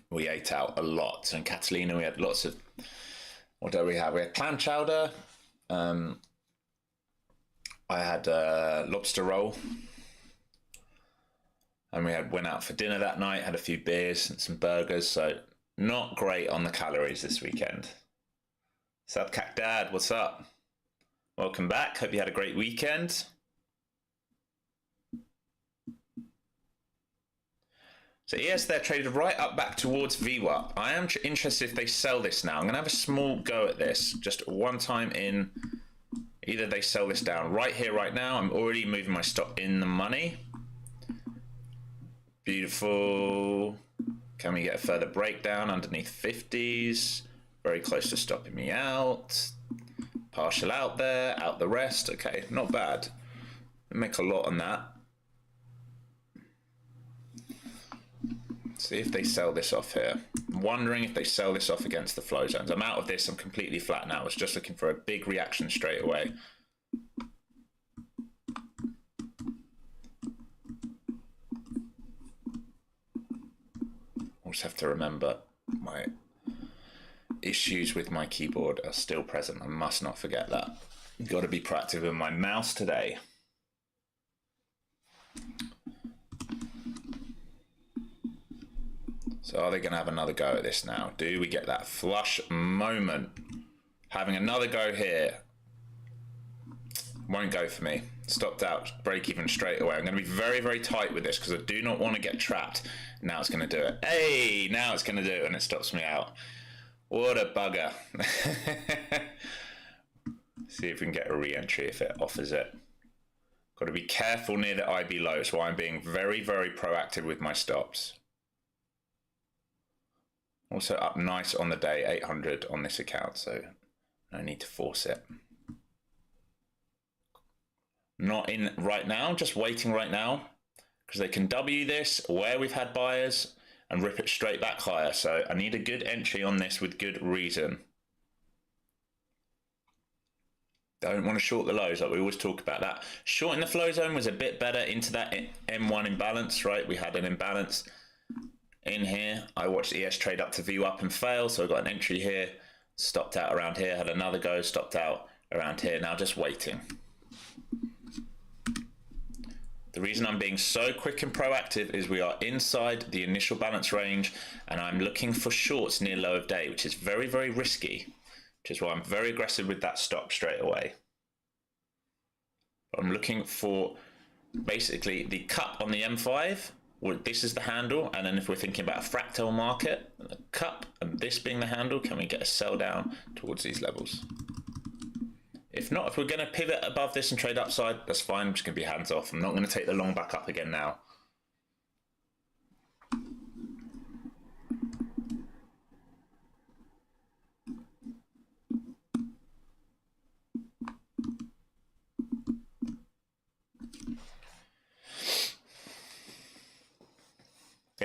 We ate out a lot. So in Catalina, we had lots of, what did we have? We had clam chowder. I had a lobster roll. And we went out for dinner that night, had a few beers and some burgers. So not great on the calories this weekend. Sup, Cat Dad, what's up? Welcome back. Hope you had a great weekend. So yes, they're traded right up back towards VWAP. I am interested if they sell this now. I'm going to have a small go at this, just one time in. Either they sell this down right here, right now. I'm already moving my stop in the money. Beautiful. Can we get a further breakdown underneath 50s? Very close to stopping me out. Partial out there, out the rest. Okay, not bad. Make a lot on that. See if they sell this off here. I'm wondering if they sell this off against the flow zones. I'm out of this. I'm completely flat now. I was just looking for a big reaction straight away. Also have to remember my issues with my keyboard are still present. I must not forget that. You've got to be proactive with my mouse today. So are they going to have another go at this now? Do we get that flush moment? Having another go here won't go for me. Stopped out, break even straight away. I'm going to be very, very tight with this because I do not want to get trapped. Now it's going to do it. Hey, now it's going to do it and it stops me out. What a bugger. See if we can get a re-entry if it offers it. Got to be careful near the IB low. That's why I'm being very, very proactive with my stops. Also up nice on the day, 800 on this account, so no need to force it. Not in right now, just waiting right now, because they can W this where we've had buyers and rip it straight back higher. So I need a good entry on this with good reason. Don't want to short the lows, like we always talk about that. Shorting the flow zone was a bit better into that M1 imbalance, right? We had an imbalance in here. I watched ES trade up to VWAP and fail, so I got an entry here, stopped out around here, had another go, stopped out around here. Now just waiting. The reason I'm being so quick and proactive is we are inside the initial balance range and I'm looking for shorts near low of day, which is very, very risky, which is why I'm very aggressive with that stop straight away. I'm looking for basically the cup on the M5. Well, this is the handle, and then if we're thinking about a fractal market, the cup and this being the handle, can we get a sell down towards these levels? If not, if we're going to pivot above this and trade upside, that's fine. I'm just going to be hands off. I'm not going to take the long back up again now.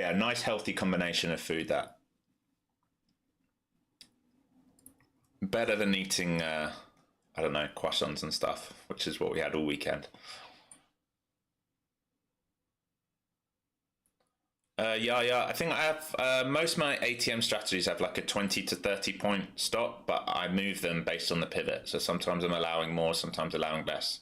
Yeah, nice healthy combination of food, that. Better than eating, I don't know, croissants and stuff, which is what we had all weekend. Yeah, I think I have, most of my ATM strategies have like a 20 to 30 point stop, but I move them based on the pivot. So sometimes I'm allowing more, sometimes allowing less.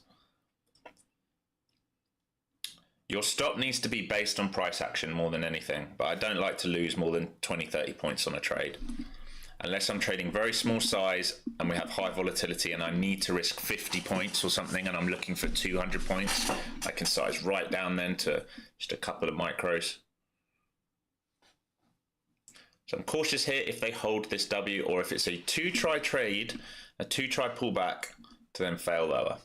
Your stop needs to be based on price action more than anything, but I don't like to lose more than 20, 30 points on a trade. Unless I'm trading very small size and we have high volatility and I need to risk 50 points or something and I'm looking for 200 points, I can size right down then to just a couple of micros. So I'm cautious here if they hold this W, or if it's a two-try trade, a two-try pullback to then fail lower.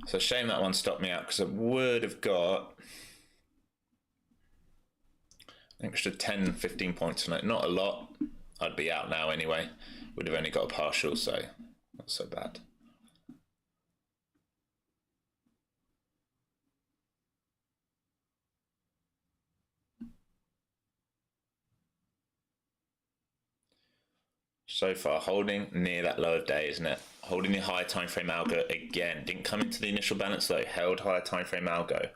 So shame that one stopped me out, because I would have got an extra 10, 15 points on it. Not a lot. I'd be out now anyway. Would have only got a partial, so not so bad. So far, holding near that low of day, isn't it? Holding the higher time frame algo again. Didn't come into the initial balance though. Held higher time frame algo.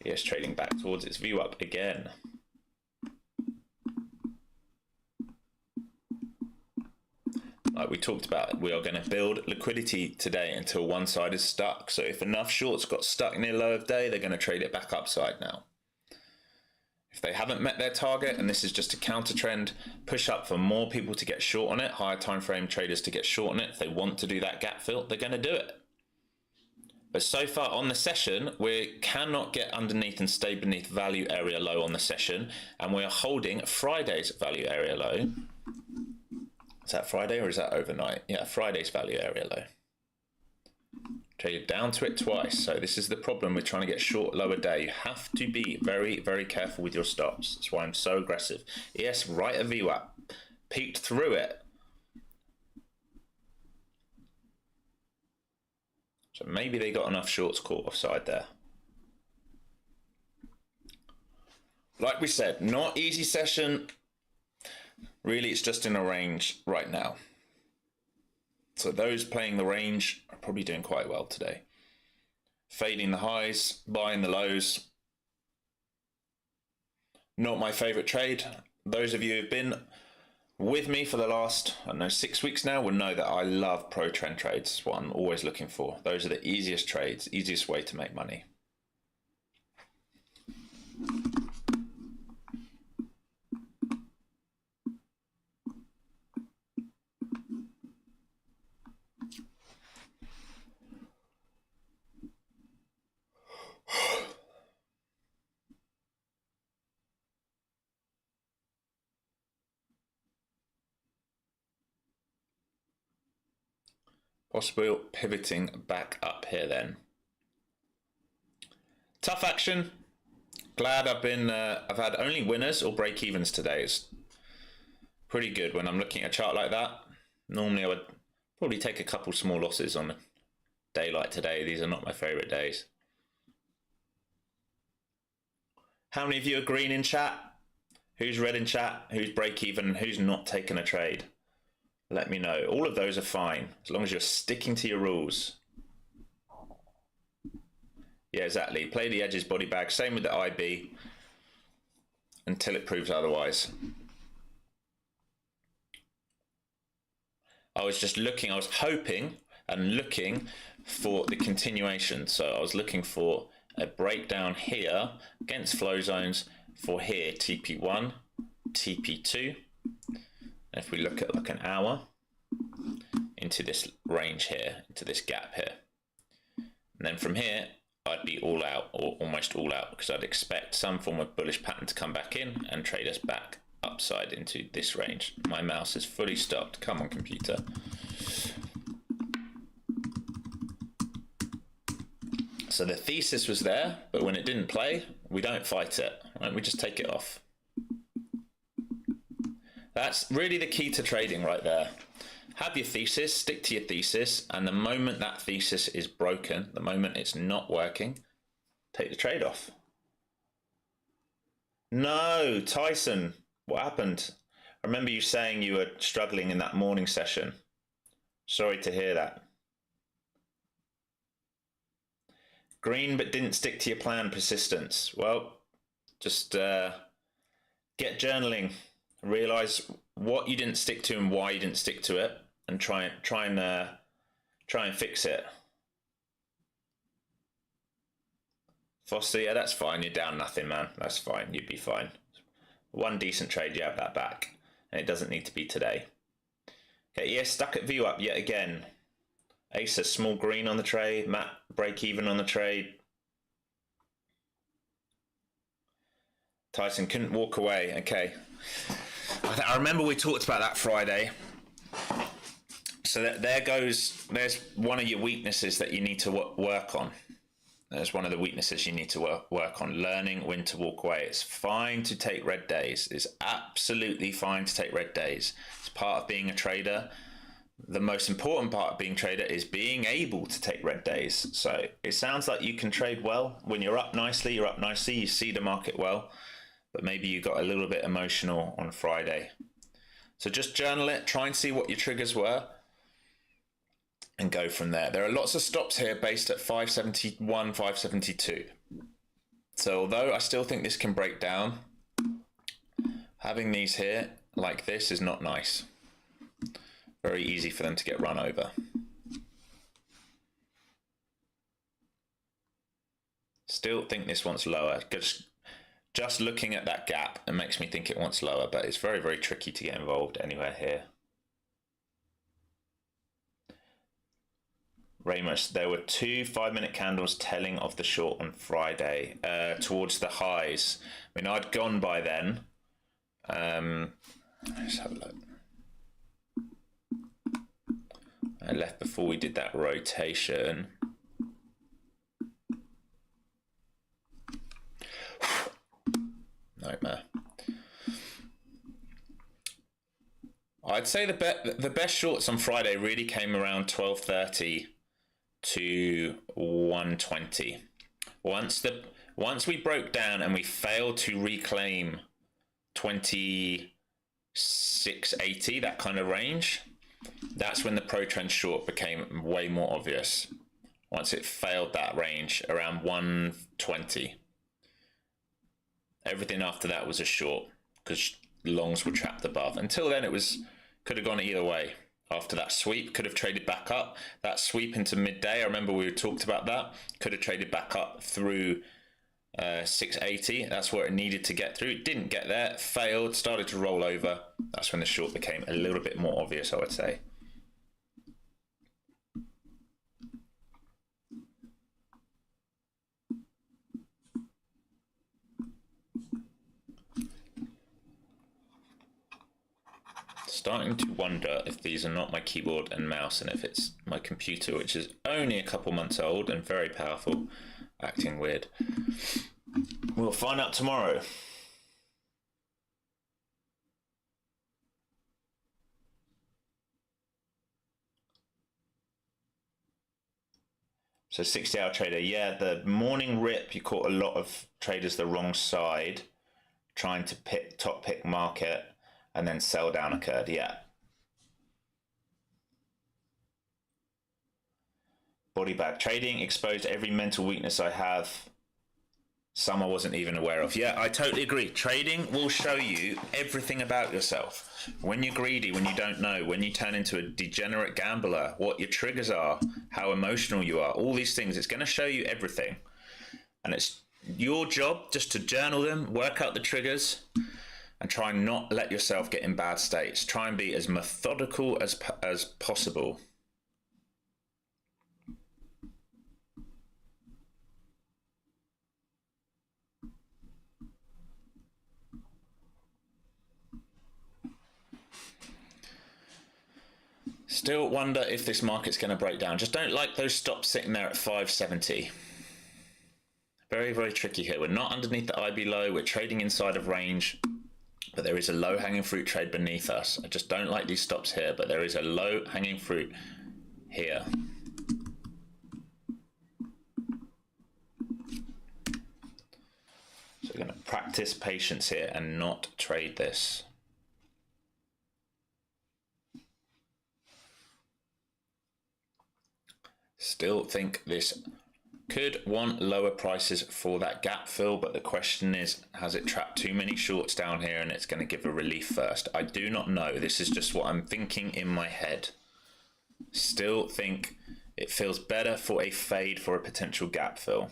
Yes, trading back towards its view up again. Like we talked about, we are going to build liquidity today until one side is stuck. So if enough shorts got stuck near low of day, they're going to trade it back upside now. If they haven't met their target, and this is just a counter trend, push up for more people to get short on it, higher time frame traders to get short on it. If they want to do that gap fill, they're going to do it. But so far on the session, we cannot get underneath and stay beneath value area low on the session, and we are holding Friday's value area low. Is that Friday or is that overnight? Yeah, Friday's value area low. Traded down to it twice. So this is the problem with trying to get short lower day. You have to be very, very careful with your stops. That's why I'm so aggressive. ES right at VWAP. Peeked through it. So maybe they got enough shorts caught offside there. Like we said, not easy session. Really, it's just in a range right now. So those playing the range are probably doing quite well today. Fading the highs, buying the lows. Not my favorite trade. Those of you who've been with me for the last, I don't know, 6 weeks now will know that I love pro trend trades. It's what I'm always looking for. Those are the easiest trades, easiest way to make money. Possible pivoting back up here then. Tough action. Glad I've had only winners or break evens today. It's pretty good when I'm looking at a chart like that. Normally I would probably take a couple small losses on a day like today. These are not my favorite days. How many of you are green in chat? Who's red in chat? Who's break even? Who's not taking a trade? Let me know. All of those are fine, as long as you're sticking to your rules. Yeah, exactly. Play the edges, body bag. Same with the IB until it proves otherwise. I was just looking, I was hoping and looking for the continuation. So I was looking for a breakdown here against flow zones for here, TP1, TP2. If we look at like an hour into this range here, into this gap here, and then from here I'd be all out, or almost all out, because I'd expect some form of bullish pattern to come back in and trade us back upside into this range. My mouse is fully stopped. Come on, computer. So the thesis was there, but when it didn't play, we don't fight it, right? We just take it off. That's really the key to trading right there. Have your thesis, stick to your thesis, and the moment that thesis is broken, the moment it's not working, take the trade off. No, Tyson, what happened? I remember you saying you were struggling in that morning session. Sorry to hear that. Green but didn't stick to your plan, persistence. Well, just get journaling, realize what you didn't stick to and why you didn't stick to it, and try and fix it. Foster, yeah, that's fine. You're down nothing, man. That's fine. You'd be fine. One decent trade, you have that back, and it doesn't need to be today. Okay, yeah, stuck at view up yet again. Ace a small green on the trade. Matt break even on the trade. Tyson couldn't walk away. Okay, I remember we talked about that Friday. So there's one of your weaknesses that you need to work on. There's one of the weaknesses you need to work on, learning when to walk away. It's fine to take red days. It's absolutely fine to take red days. It's part of being a trader. The most important part of being a trader is being able to take red days. So it sounds like you can trade well. When you're up nicely, you see the market well, but maybe you got a little bit emotional on Friday. So just journal it, try and see what your triggers were, and go from there. There are lots of stops here based at 571, 572. So although I still think this can break down, having these here like this is not nice. Very easy for them to get run over. Still think this wants lower. Just looking at that gap, it makes me think it wants lower, but it's very, very tricky to get involved anywhere here. Ramos, there were 2 5-minute candles telling of the short on Friday towards the highs. I mean, I'd gone by then. Let's have a look. I left before we did that rotation. Nightmare. I'd say the best shorts on Friday really came around 12:30 to 1:20. Once we broke down and we failed to reclaim 26.80, that kind of range, that's when the pro trend short became way more obvious. Once it failed that range around 1:20, everything after that was a short because longs were trapped above. Until then, could have gone either way. After that sweep, could have traded back up. That sweep into midday, I remember we talked about that. Could have traded back up through 680. That's where it needed to get through. It didn't get there, failed, started to roll over. That's when the short became a little bit more obvious, I would say. Starting to wonder if these are not my keyboard and mouse and if it's my computer, which is only a couple months old and very powerful, acting weird. We'll find out tomorrow. So 60-hour trader, yeah, the morning rip, you caught a lot of traders the wrong side, trying to top pick market, and then sell down occurred, yeah. Body bag trading exposed every mental weakness I have. Some I wasn't even aware of. Yeah, I totally agree. Trading will show you everything about yourself. When you're greedy, when you don't know, when you turn into a degenerate gambler, what your triggers are, how emotional you are, all these things, it's going to show you everything. And it's your job just to journal them, work out the triggers, and try and not let yourself get in bad states. Try and be as methodical as possible. Still wonder if this market's going to break down. Just don't like those stops sitting there at 570. Very, very tricky here. We're not underneath the IB low. We're trading inside of range, but there is a low hanging fruit trade beneath us. I just don't like these stops here, but there is a low hanging fruit here. So we're going to practice patience here and not trade this. Still think this could want lower prices for that gap fill, but the question is, has it trapped too many shorts down here and it's going to give a relief first? I do not know. This is just what I'm thinking in my head. Still think it feels better for a fade for a potential gap fill.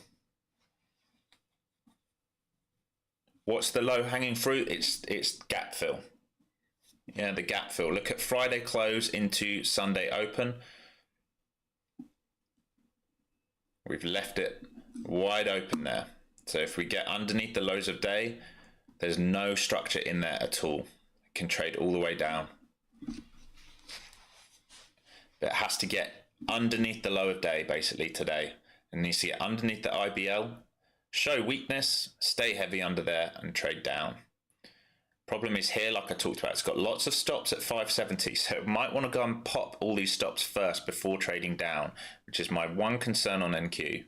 What's the low hanging fruit? It's gap fill. Yeah, the gap fill. Look at Friday close into Sunday open. We've left it wide open there. So if we get underneath the lows of day, there's no structure in there at all. It can trade all the way down. But it has to get underneath the low of day basically today. And you see it underneath the IBL, show weakness, stay heavy under there and trade down. Problem is here, like I talked about, it's got lots of stops at 570, so it might want to go and pop all these stops first before trading down, which is my one concern on NQ.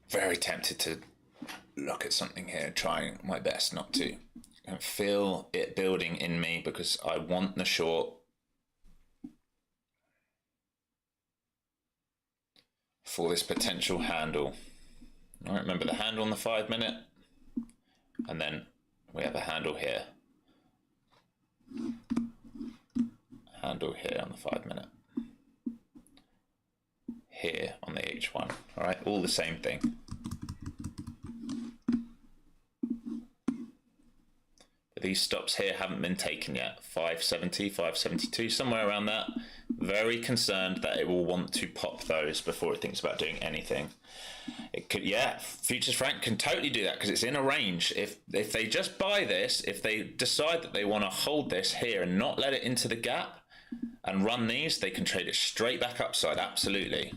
Very tempted to look at something here, trying my best not to. I feel it building in me because I want the short. For this potential handle. All right, remember the handle on the 5 minute, and then we have a handle here. Handle here on the 5 minute. Here on the H1. All right, all the same thing. But these stops here haven't been taken yet. 570, 572, somewhere around that. Very concerned that it will want to pop those before it thinks about doing anything. It could, yeah, Futures Frank can totally do that because it's in a range. If they just buy this, if they decide that they want to hold this here and not let it into the gap and run these, they can trade it straight back upside, absolutely.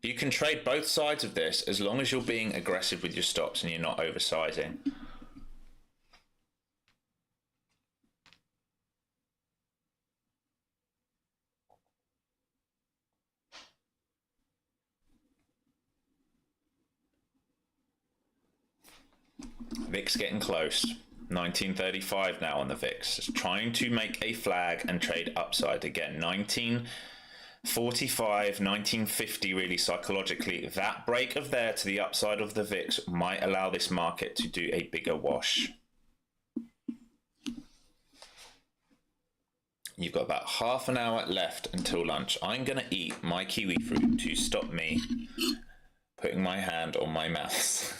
You can trade both sides of this as long as you're being aggressive with your stops and you're not oversizing. VIX getting close. 1935 now on the VIX. It's trying to make a flag and trade upside again. 1945, 1950 really psychologically. That break of there to the upside of the VIX might allow this market to do a bigger wash. You've got about half an hour left until lunch. I'm going to eat my kiwi fruit to stop me putting my hand on my mouse.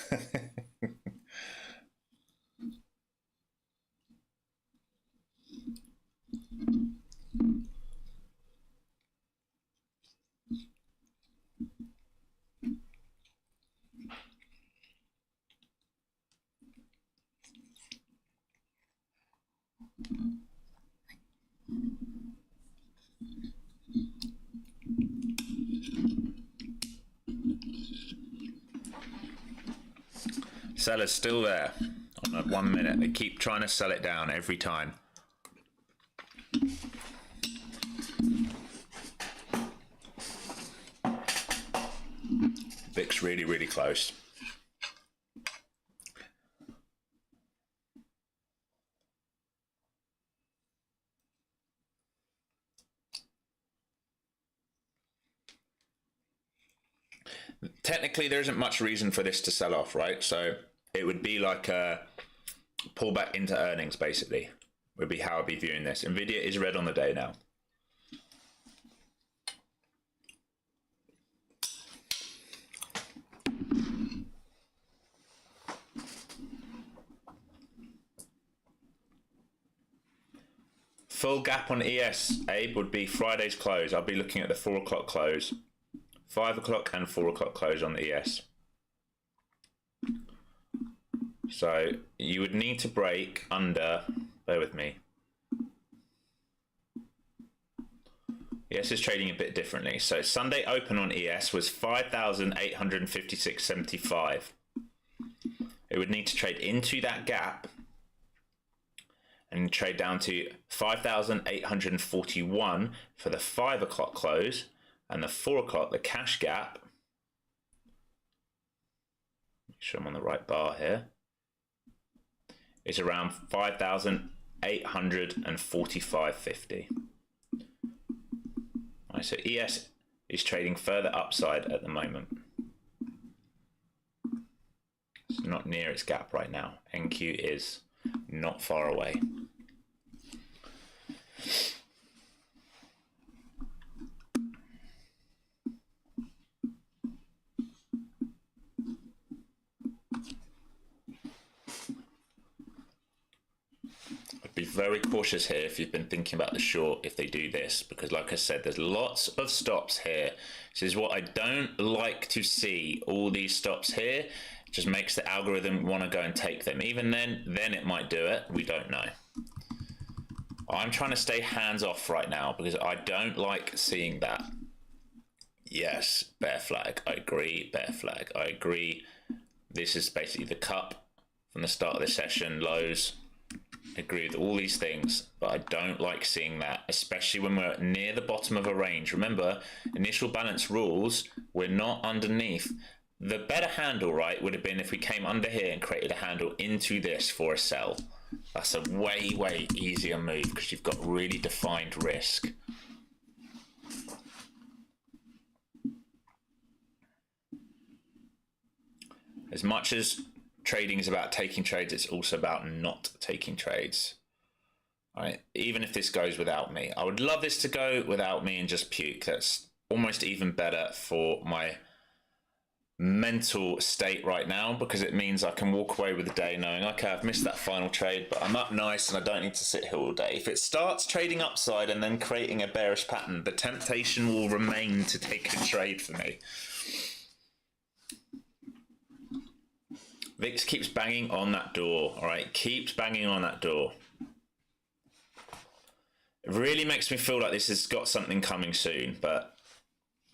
Seller's still there on that 1 minute. They keep trying to sell it down every time. VIX really, really close. Technically, there isn't much reason for this to sell off, right? So it would be like a pullback into earnings, basically, would be how I'd be viewing this. Nvidia is red on the day now. Full gap on ES, Abe, would be Friday's close. I'll be looking at the 4 o'clock close. 5 o'clock and 4 o'clock close on the ES. So you would need to break under, bear with me. ES is trading a bit differently. So Sunday open on ES was 5,856.75. It would need to trade into that gap and trade down to 5,841 for the 5 o'clock close, and the 4 o'clock, the cash gap. Make sure I'm on the right bar here. Is around 5,845.50. Right, so ES is trading further upside at the moment. It's not near its gap right now. NQ is not far away. I'd be very cautious here if you've been thinking about the short if they do this, because like I said, there's lots of stops here. This is what I don't like to see, all these stops here. It just makes the algorithm want to go and take them. Even then it might do it, we don't know. I'm trying to stay hands off right now because I don't like seeing that. Yes, bear flag, I agree, bear flag, I agree. This is basically the cup from the start of the session, lows. I agree with all these things, but I don't like seeing that, especially when we're near the bottom of a range. Remember, initial balance rules, we're not underneath. The better handle, right, would have been if we came under here and created a handle into this for a sell. That's a way, way easier move because you've got really defined risk. As much as trading is about taking trades, it's also about not taking trades. All right, even if this goes without me. I would love this to go without me and just puke. That's almost even better for my mental state right now, because it means I can walk away with the day knowing, okay, I've missed that final trade, but I'm up nice and I don't need to sit here all day. If it starts trading upside and then creating a bearish pattern, the temptation will remain to take a trade for me. VIX keeps banging on that door, all right? Keeps banging on that door. It really makes me feel like this has got something coming soon, but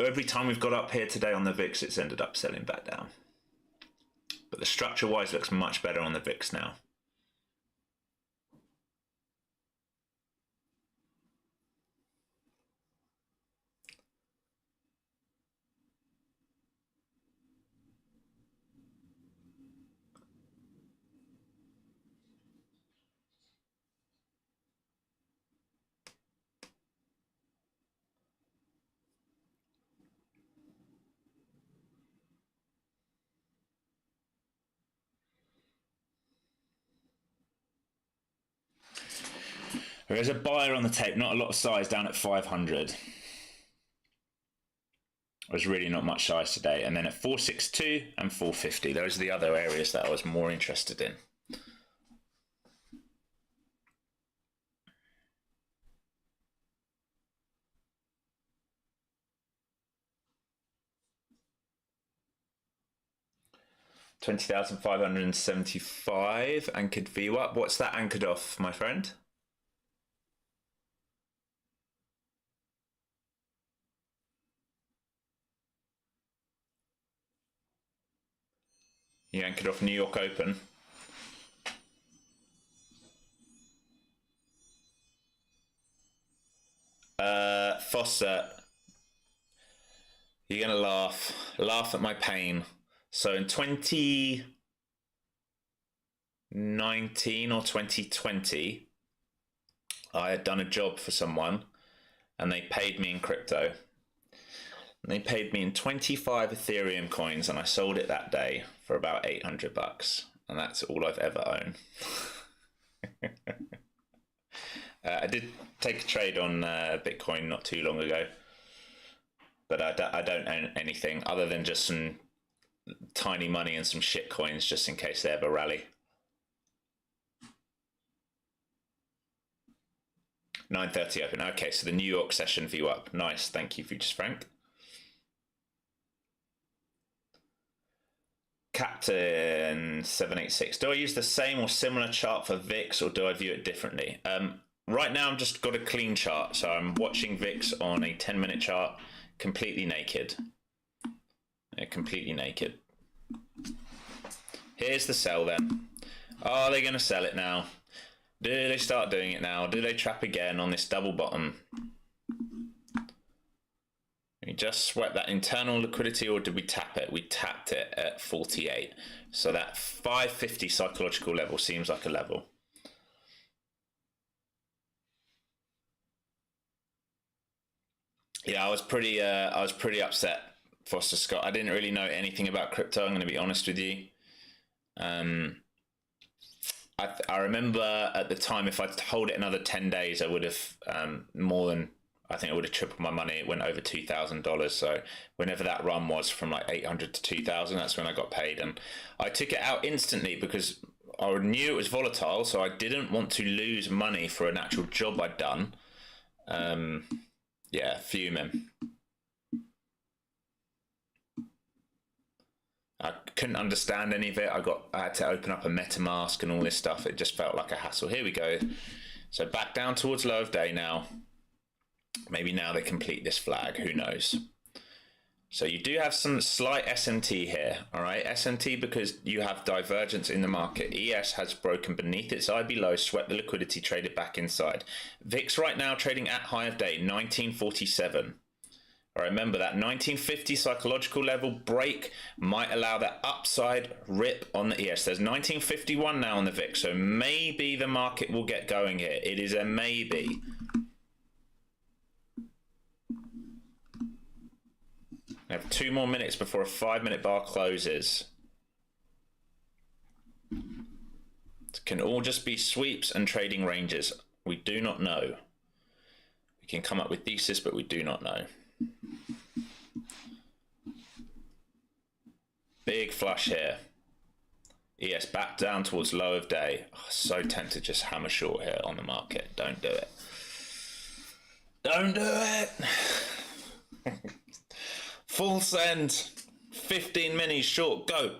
every time we've got up here today on the VIX, it's ended up selling back down. But the structure-wise looks much better on the VIX now. There's a buyer on the tape, not a lot of size, down at 500. There's really not much size today. And then at 462 and 450, those are the other areas that I was more interested in. $20,575 anchored VWAP. What's that anchored off, my friend? You anchored off New York Open. Foster, you're gonna laugh at my pain. So in 2019 or 2020, I had done a job for someone and they paid me in crypto. And they paid me in 25 Ethereum coins, and I sold it that day for about 800 bucks. And that's all I've ever owned. I did take a trade on Bitcoin not too long ago, but I don't own anything other than just some tiny money and some shit coins just in case they ever rally. 9:30 open. Okay, so the New York session view up. Nice, thank you, Futures Frank. Captain 786. Do I use the same or similar chart for VIX, or do I view it differently? Right now, I've just got a clean chart, so I'm watching VIX on a 10-minute chart, completely naked. Yeah, completely naked. Here's the sell then. Are they going to sell it now? Do they start doing it now? Do they trap again on this double bottom? We just swept that internal liquidity, or did we tap it? We tapped it at 48. So that 550 psychological level seems like a level. Yeah, I was pretty upset, Foster Scott. I didn't really know anything about crypto, I'm going to be honest with you. I remember at the time, if I'd hold it another 10 days, I would have I think I would have tripled my money. It went over $2,000. So whenever that run was from like 800 to 2,000, that's when I got paid. And I took it out instantly because I knew it was volatile. So I didn't want to lose money for an actual job I'd done. Yeah, fuming. I couldn't understand any of it. I had to open up a MetaMask and all this stuff. It just felt like a hassle. Here we go. So back down towards low of day now. Maybe now they complete this flag. Who knows? So you do have some slight SMT here. All right, SMT because you have divergence in the market. ES has broken beneath its IB low, swept the liquidity, traded back inside. VIX right now trading at high of day, 1947. All right, remember that 1950 psychological level break might allow that upside rip on the ES. There's 1951 now on the VIX, so maybe the market will get going here. It is a maybe. We have 2 more minutes before a 5-minute bar closes. It can all just be sweeps and trading ranges. We do not know. We can come up with thesis, but we do not know. Big flush here. ES back down towards low of day. Oh, so tempted to just hammer short here on the market. Don't do it. Don't do it. Full send. 15 minis short. Go.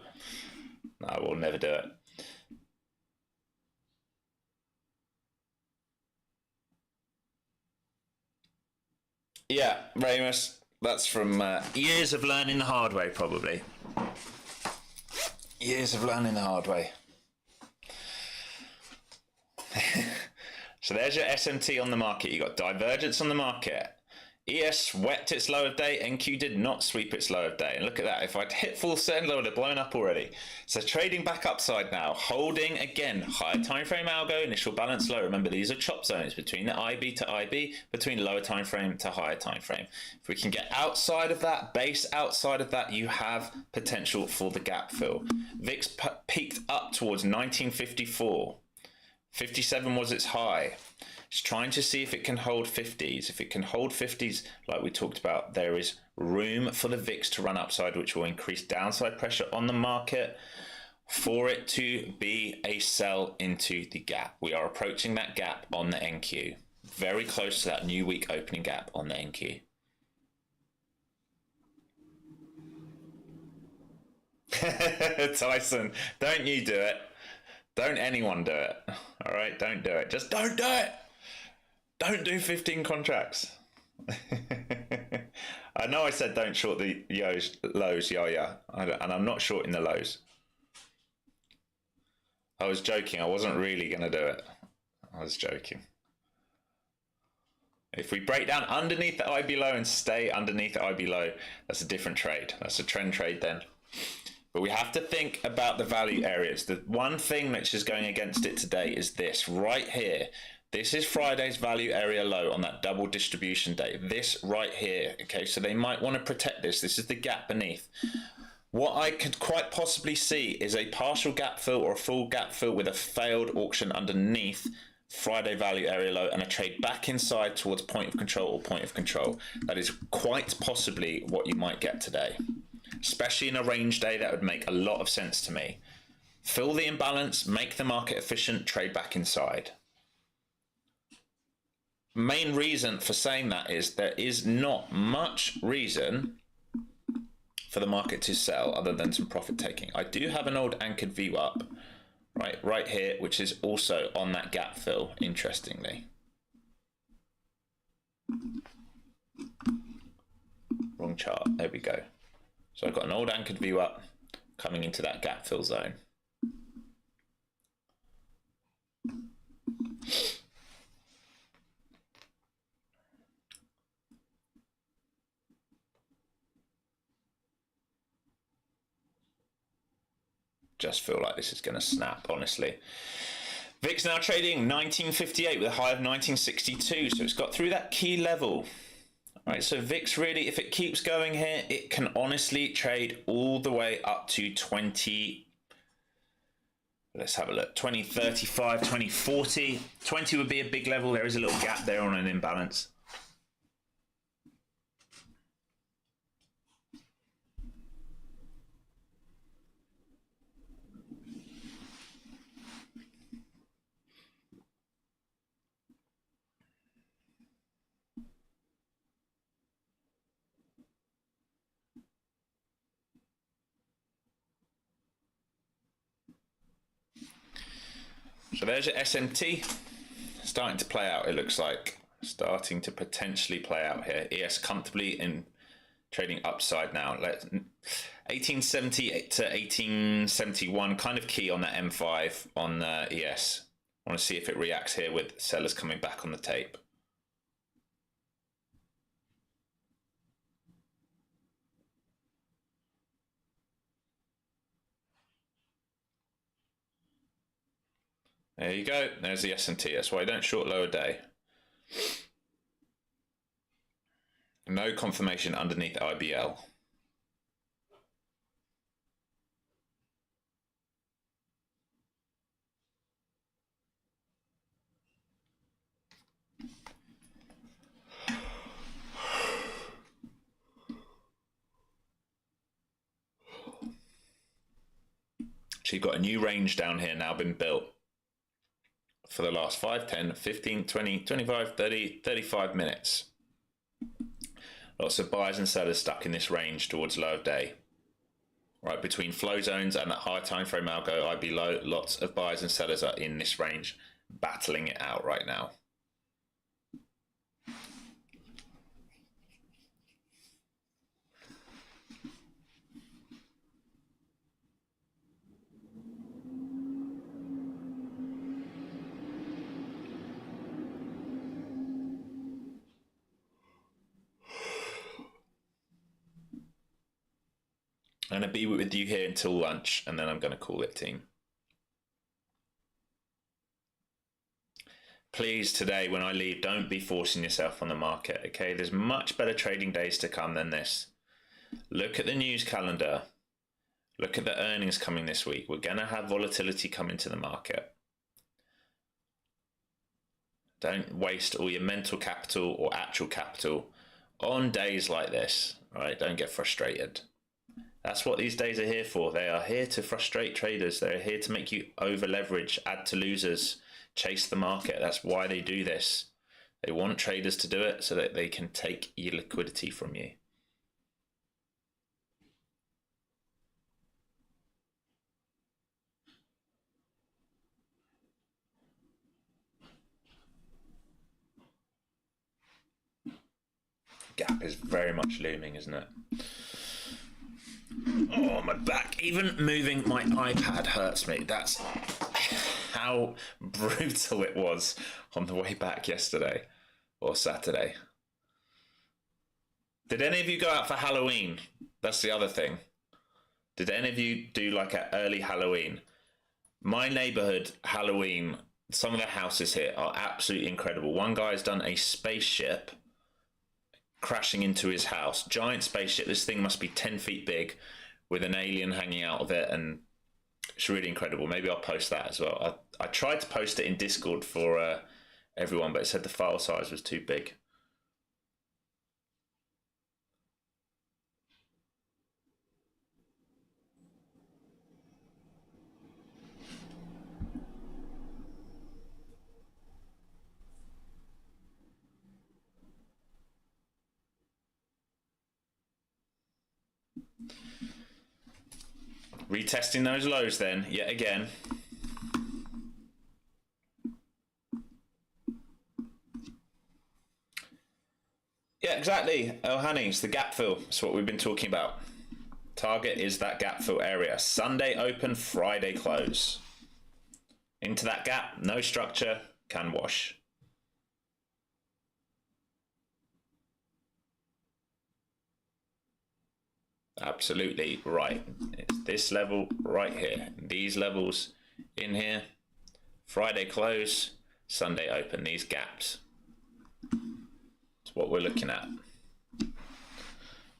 No, we'll never do it. Yeah, Ramus. That's from years of learning the hard way, probably. Years of learning the hard way. So there's your SMT on the market. You got divergence on the market. ES swept its low of day. NQ did not sweep its low of day. And look at that. If I'd hit full send, I would have blown up already. So trading back upside now. Holding again. Higher time frame algo. Initial balance low. Remember, these are chop zones between the IB to IB. Between lower time frame to higher time frame. If we can get outside of that, base outside of that, you have potential for the gap fill. VIX peaked up towards 1954. 57 was its high. It's trying to see if it can hold 50s. If it can hold 50s, like we talked about, there is room for the VIX to run upside, which will increase downside pressure on the market for it to be a sell into the gap. We are approaching that gap on the NQ. Very close to that new week opening gap on the NQ. Tyson, don't you do it. Don't anyone do it. All right, don't do it. Just don't do it. Don't do 15 contracts. I know I said don't short the lows, yeah. And I'm not shorting the lows. I was joking. I wasn't really going to do it. I was joking. If we break down underneath the IB low and stay underneath the IB low, that's a different trade. That's a trend trade then. But we have to think about the value areas. The one thing which is going against it today is this right here. This is Friday's value area low on that double distribution day. This right here, okay? So they might want to protect this. This is the gap beneath. What I could quite possibly see is a partial gap fill or a full gap fill with a failed auction underneath Friday value area low and a trade back inside towards point of control or point of control. That is quite possibly what you might get today. Especially in a range day, that would make a lot of sense to me. Fill the imbalance, make the market efficient, trade back inside. Main reason for saying that is there is not much reason for the market to sell other than some profit taking. I do have an old anchored view up right here, which is also on that gap fill, interestingly. Wrong chart, there we go. So I've got an old anchored view up coming into that gap fill zone. Just feel like this is going to snap, honestly. VIX now trading 1958 with a high of 1962, so it's got through that key level. All right, so VIX really, if it keeps going here, it can honestly trade all the way up to 20. Let's have a look. 2035, 2040. 20 would be a big level. There is a little gap there on an imbalance. So there's your SMT starting to play out, it looks like. Starting to potentially play out here. ES comfortably in trading upside now. 1870 to 1871, kind of key on that M5 on ES. I want to see if it reacts here with sellers coming back on the tape. There you go. There's the S&T. That's why I don't short lower day. No confirmation underneath IBL. So you've got a new range down here now been built for the last 5, 10, 15, 20, 25, 30, 35 minutes. Lots of buyers and sellers stuck in this range towards low of day. Right, between flow zones and that high time frame algo, IB low, lots of buyers and sellers are in this range, battling it out right now. I'm going to be with you here until lunch, and then I'm going to call it, team. Please, today, when I leave, don't be forcing yourself on the market, okay? There's much better trading days to come than this. Look at the news calendar. Look at the earnings coming this week. We're going to have volatility come into the market. Don't waste all your mental capital or actual capital on days like this, right? Don't get frustrated. That's what these days are here for. They are here to frustrate traders. They're here to make you over leverage, add to losers, chase the market. That's why they do this. They want traders to do it so that they can take your liquidity from you. Gap is very much looming, isn't it? Oh, my back. Even moving my iPad hurts me. That's how brutal it was on the way back yesterday or Saturday. Did any of you go out for Halloween? That's the other thing. Did any of you do like an early Halloween? My neighborhood Halloween, some of the houses here are absolutely incredible. One guy's done a spaceship crashing into his house. Giant spaceship. This thing must be 10 feet big with an alien hanging out of it, and it's really incredible. Maybe I'll post that as well. I tried to post it in Discord for everyone, but it said the file size was too big. Retesting those lows then, yet again. Yeah, exactly. Oh, honey, it's the gap fill. That's what we've been talking about. Target is that gap fill area. Sunday open, Friday close. Into that gap, no structure, can wash. Absolutely right. It's this level right here. These levels in here. Friday close, Sunday open. These gaps. That's what we're looking at.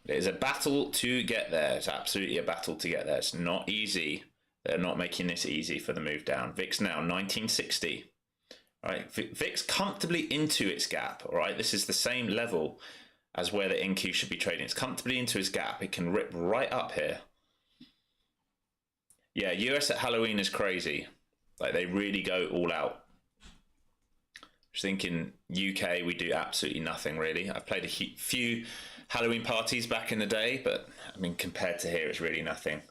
It is a battle to get there. It's absolutely a battle to get there. It's not easy. They're not making this easy for the move down. VIX now 1960. All right, VIX comfortably into its gap. All right, this is the same level as where the NQ should be trading. It's comfortably into its gap. It can rip right up here. Yeah, US at Halloween is crazy. Like, they really go all out. Just thinking UK, we do absolutely nothing really. I've played a few Halloween parties back in the day, but I mean, compared to here, it's really nothing.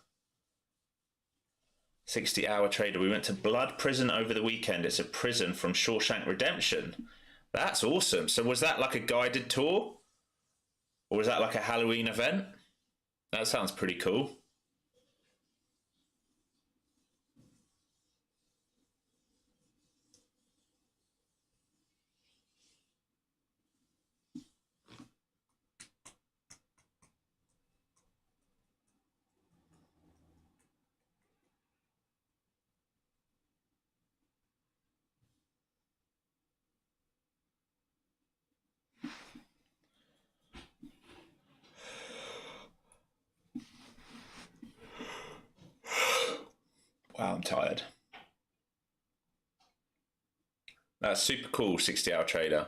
60-hour trader. We went to Blood Prison over the weekend. It's a prison from Shawshank Redemption. That's awesome. So was that like a guided tour? Or was that like a Halloween event? That sounds pretty cool. Wow, I'm tired. That's super cool, 60-hour trader.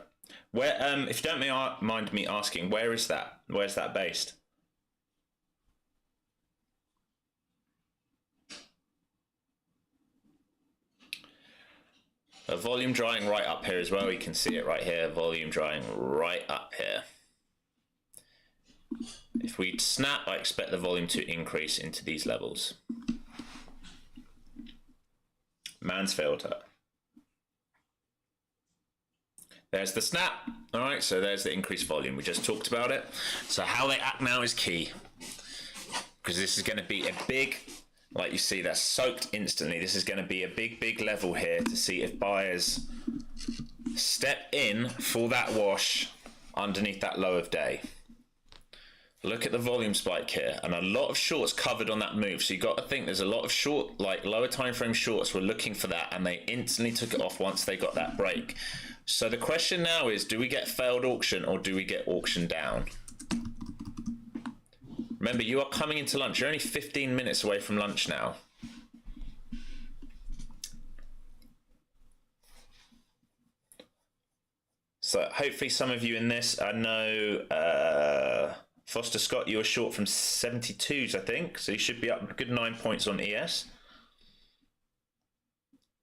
Where, if you don't mind me asking, where is that? Where's that based? A volume drying right up here as well. You can see it right here. Volume drying right up here. If we snap, I expect the volume to increase into these levels. Mansfielder. There's the snap. All right, so there's the increased volume. We just talked about it. So how they act now is key, because this is going to be a big, like you see, that's soaked instantly. This is going to be a big level here to see if buyers step in for that wash underneath that low of day. Look at the volume spike here, and a lot of shorts covered on that move. So you got to think there's a lot of short, like lower time frame shorts were looking for that, and they instantly took it off once they got that break. So the question now is, do we get failed auction or do we get auction down? Remember, you are coming into lunch. You're only 15 minutes away from lunch now. So hopefully some of you in this, I know Foster Scott, you were short from 72s, I think. So you should be up a good 9 points on ES.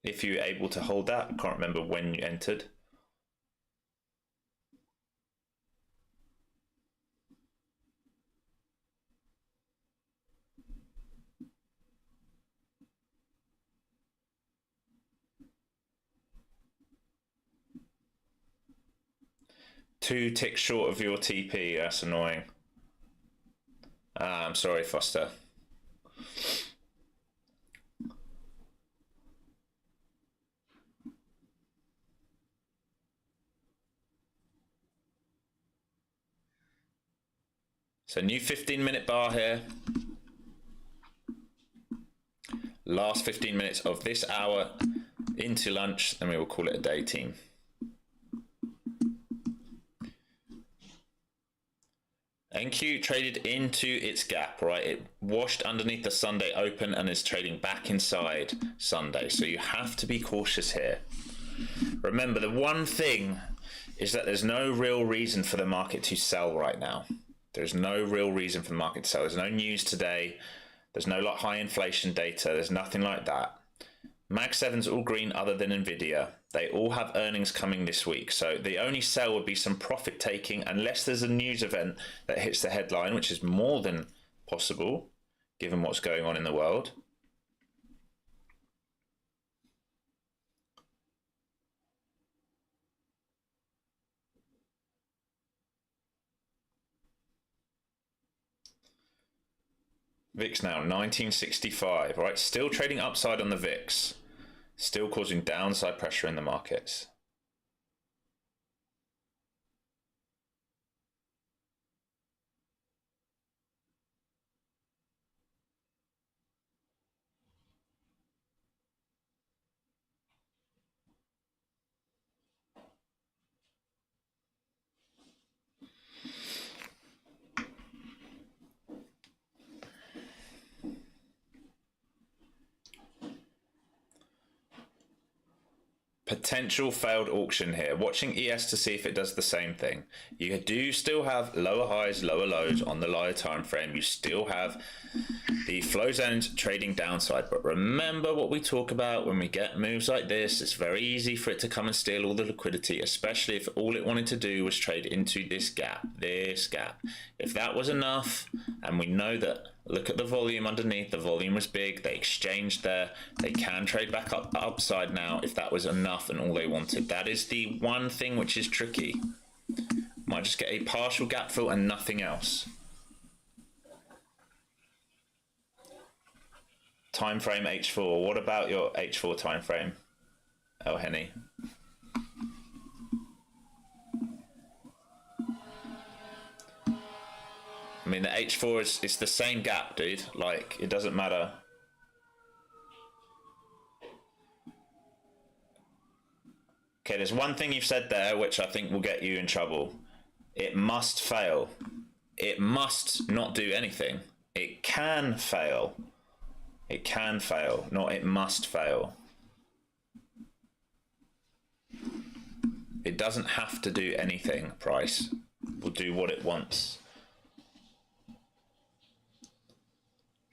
If you're able to hold that. I can't remember when you entered. Two ticks short of your TP, that's annoying. I'm sorry, Foster. So new 15-minute bar here. Last 15 minutes of this hour into lunch, then we will call it a day, team. NQ traded into its gap, right? It washed underneath the Sunday open and is trading back inside Sunday. So you have to be cautious here. Remember, the one thing is that there's no real reason for the market to sell right now. There's no real reason for the market to sell. There's no news today. There's no like high inflation data. There's nothing like that. Mag 7's all green other than Nvidia. They all have earnings coming this week. So the only sell would be some profit taking unless there's a news event that hits the headline, which is more than possible. given what's going on in the world. VIX now 1965, right? Still trading upside on the VIX, still causing downside pressure in the markets. Potential failed auction here. Watching ES to see if it does the same thing. You do still have lower highs, lower lows on the lower time frame. You still have the flow zones trading downside. But remember what we talk about when we get moves like this. It's very easy for it to come and steal all the liquidity, especially if all it wanted to do was trade into this gap, If that was enough, and we know that, look at the volume underneath, the volume was big, they exchanged there, they can trade back up upside now if that was enough and all they wanted. That is the one thing which is tricky. Might just get a partial gap fill and nothing else. Time frame H4, what about your H4 time frame, El Henny? I mean, the H4 is, it's the same gap, dude. Like, it doesn't matter. Okay, there's one thing you've said there which I think will get you in trouble. It must fail. It must not do anything. It can fail. It can fail, not it must fail. It doesn't have to do anything, price. It will do what it wants.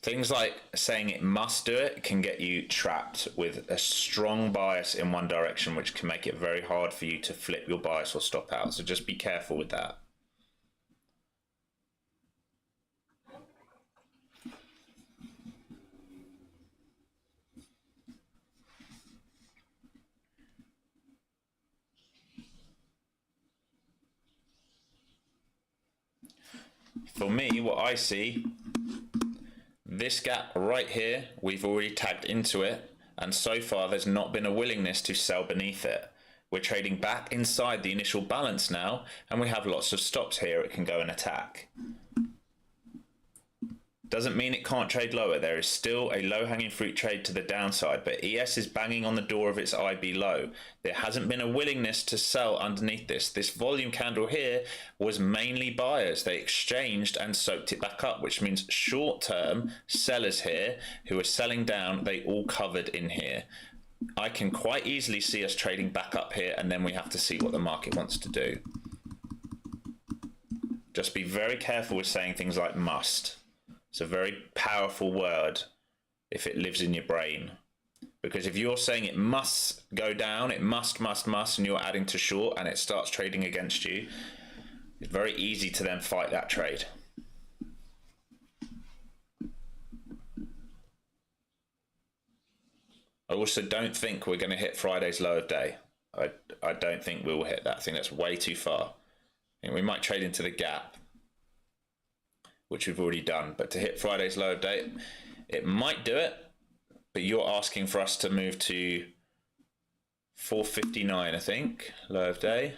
Things like saying it must do it can get you trapped with a strong bias in one direction, which can make it very hard for you to flip your bias or stop out. So just be careful with that. For me, what I see, this gap right here, we've already tagged into it, and so far there's not been a willingness to sell beneath it. We're trading back inside the initial balance now, and we have lots of stops here it can go and attack. Doesn't mean it can't trade lower. There is still a low-hanging fruit trade to the downside, but ES is banging on the door of its IB low. There hasn't been a willingness to sell underneath this. This volume candle here was mainly buyers. They exchanged and soaked it back up, which means short-term sellers here who are selling down, they all covered in here. I can quite easily see us trading back up here, and then we have to see what the market wants to do. Just be very careful with saying things like must. It's a very powerful word if it lives in your brain. Because if you're saying it must go down, it must, and you're adding to short and it starts trading against you, it's very easy to then fight that trade. I also don't think we're going to hit Friday's low of day. I don't think we will hit that. I think that's way too far. I think we might trade into the gap, which we've already done, but to hit Friday's low of day, it might do it, but you're asking for us to move to 459, I think, low of day.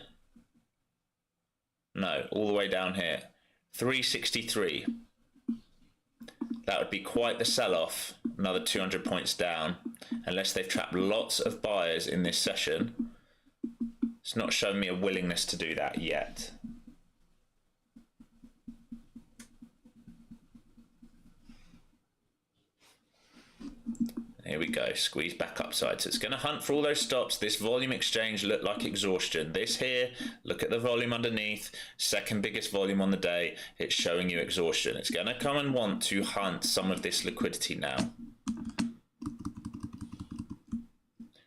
No, all the way down here, 363. That would be quite the sell-off, another 200 points down, unless they've trapped lots of buyers in this session. It's not showing me a willingness to do that yet. Here we go, squeeze back upside. So it's going to hunt for all those stops. This volume exchange looked like exhaustion. This here, look at the volume underneath, second biggest volume on the day. It's showing you exhaustion. It's going to come and want to hunt some of this liquidity now.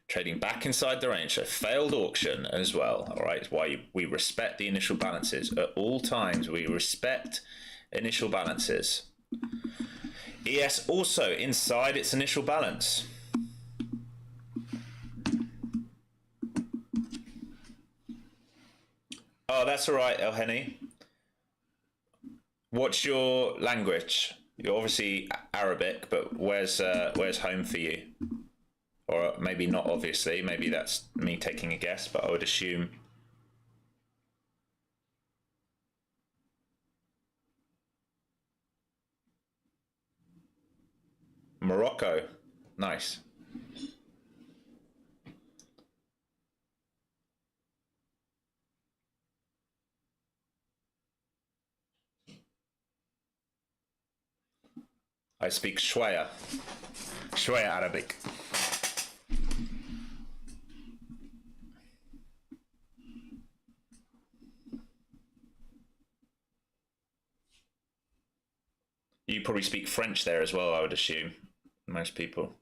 Trading back inside the range, so failed auction as well. All right, it's why we respect the initial balances. At all times, we respect initial balances. ES also inside its initial balance. Oh, that's all right, El Henny. What's your language? You're obviously Arabic, but where's home for you? Or maybe not, obviously. Maybe that's me taking a guess, but I would assume. Morocco. Nice. I speak Shwaya Arabic. You probably speak French there as well, I would assume. Most people.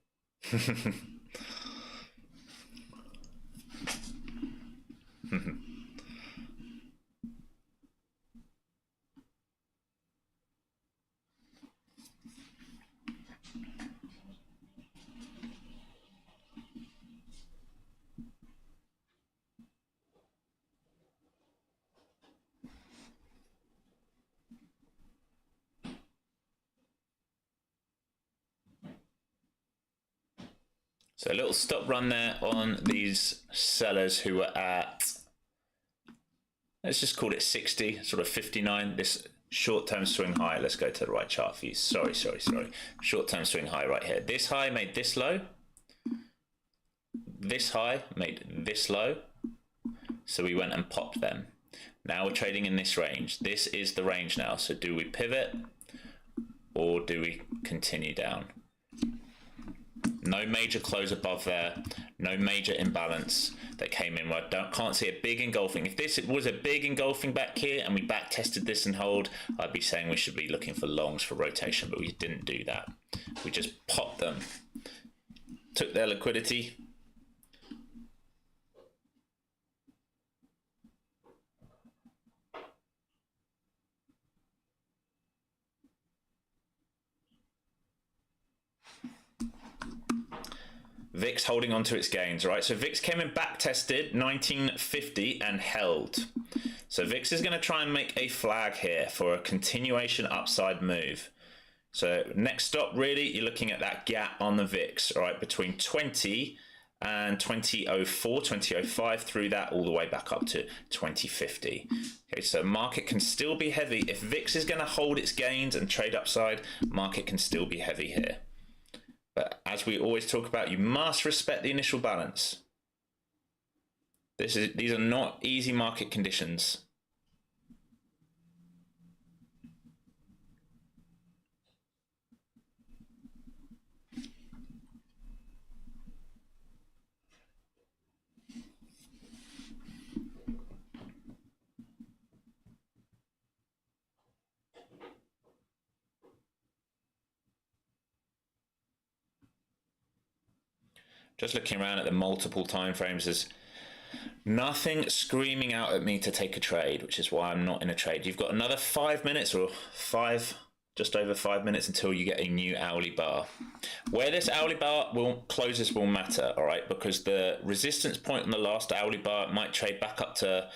So a little stop run there on these sellers who were at, let's just call it 60, sort of 59. This short-term swing high. Let's go to the right chart for you. Sorry. Short-term swing high right here. This high made this low. This high made this low. So we went and popped them. Now we're trading in this range. This is the range now. So do we pivot or do we continue down? No major close above there, no major imbalance that came in. I can't see a big engulfing. If this was a big engulfing back here and we back tested this and hold, I'd be saying we should be looking for longs for rotation, but we didn't do that. We just popped them, took their liquidity. VIX holding on to its gains, right? So VIX came in back tested 1950 and held. So VIX is going to try and make a flag here for a continuation upside move. So next stop, really, you're looking at that gap on the VIX, all right, between 20 and 2004, 2005, through that all the way back up to 2050. Okay, so market can still be heavy. If VIX is going to hold its gains and trade upside, market can still be heavy here. But as we always talk about, you must respect the initial balance. These are not easy market conditions. Just looking around at the multiple time frames, there's nothing screaming out at me to take a trade, which is why I'm not in a trade. You've got another 5 minutes or just over 5 minutes until you get a new hourly bar. Where this hourly bar closes will matter, all right? Because the resistance point on the last hourly bar might trade back up to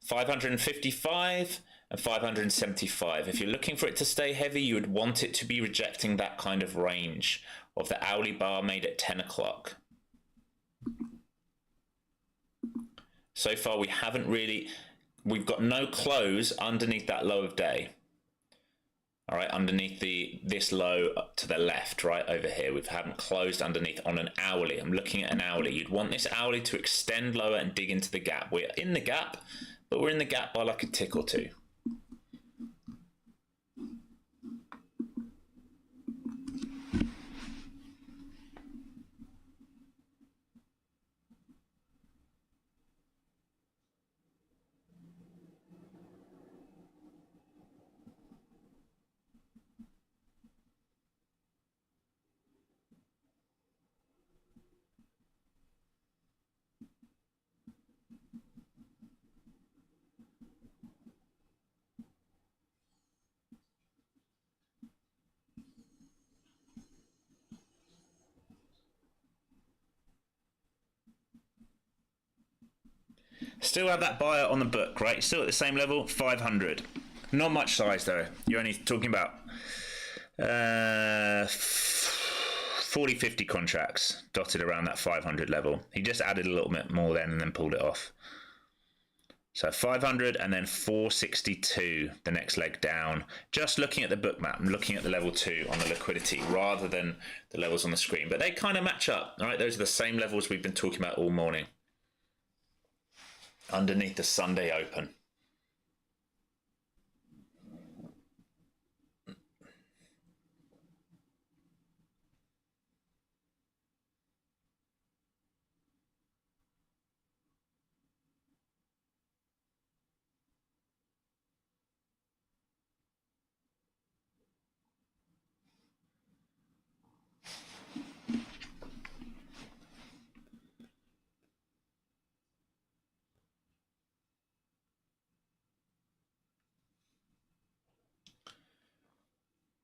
555 and 575. If you're looking for it to stay heavy, you would want it to be rejecting that kind of range of the hourly bar made at 10 o'clock. So far, we've got no close underneath that low of day. All right, underneath this low to the left, right over here. We haven't closed underneath on an hourly. I'm looking at an hourly. You'd want this hourly to extend lower and dig into the gap. We're in the gap, but we're in the gap by like a tick or two. Still have that buyer on the book, right? Still at the same level, 500. Not much size though. You're only talking about 40, 50 contracts dotted around that 500 level. He just added a little bit more then and then pulled it off. So 500 and then 462, the next leg down. Just looking at the book map, I'm looking at the level 2 on the liquidity rather than the levels on the screen. But they kind of match up, all right? Those are the same levels we've been talking about all morning underneath the Sunday open.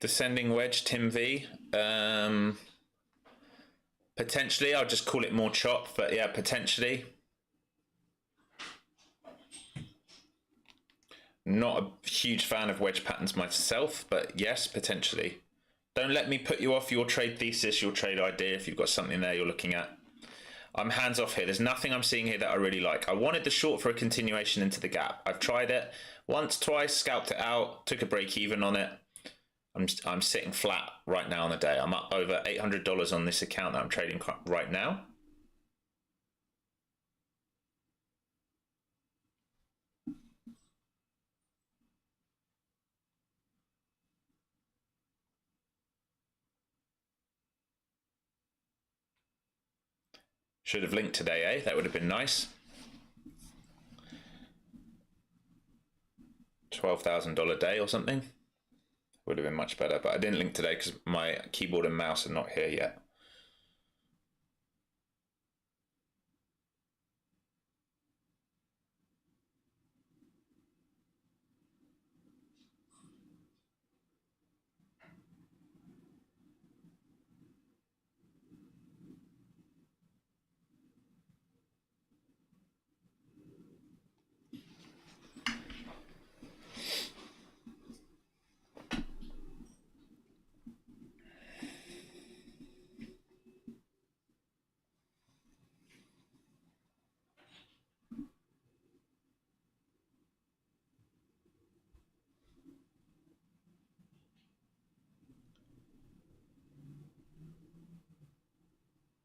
Descending wedge, Tim V. Potentially, I'll just call it more chop, but yeah, potentially. Not a huge fan of wedge patterns myself, but yes, potentially. Don't let me put you off your trade thesis, your trade idea, if you've got something there you're looking at. I'm hands off here. There's nothing I'm seeing here that I really like. I wanted the short for a continuation into the gap. I've tried it once, twice, scalped it out, took a break even on it. I'm sitting flat right now on the day. I'm up over $800 on this account that I'm trading right now. Should have linked today, eh? That would have been nice. $12,000 day or something. Would have been much better, but I didn't link today because my keyboard and mouse are not here yet.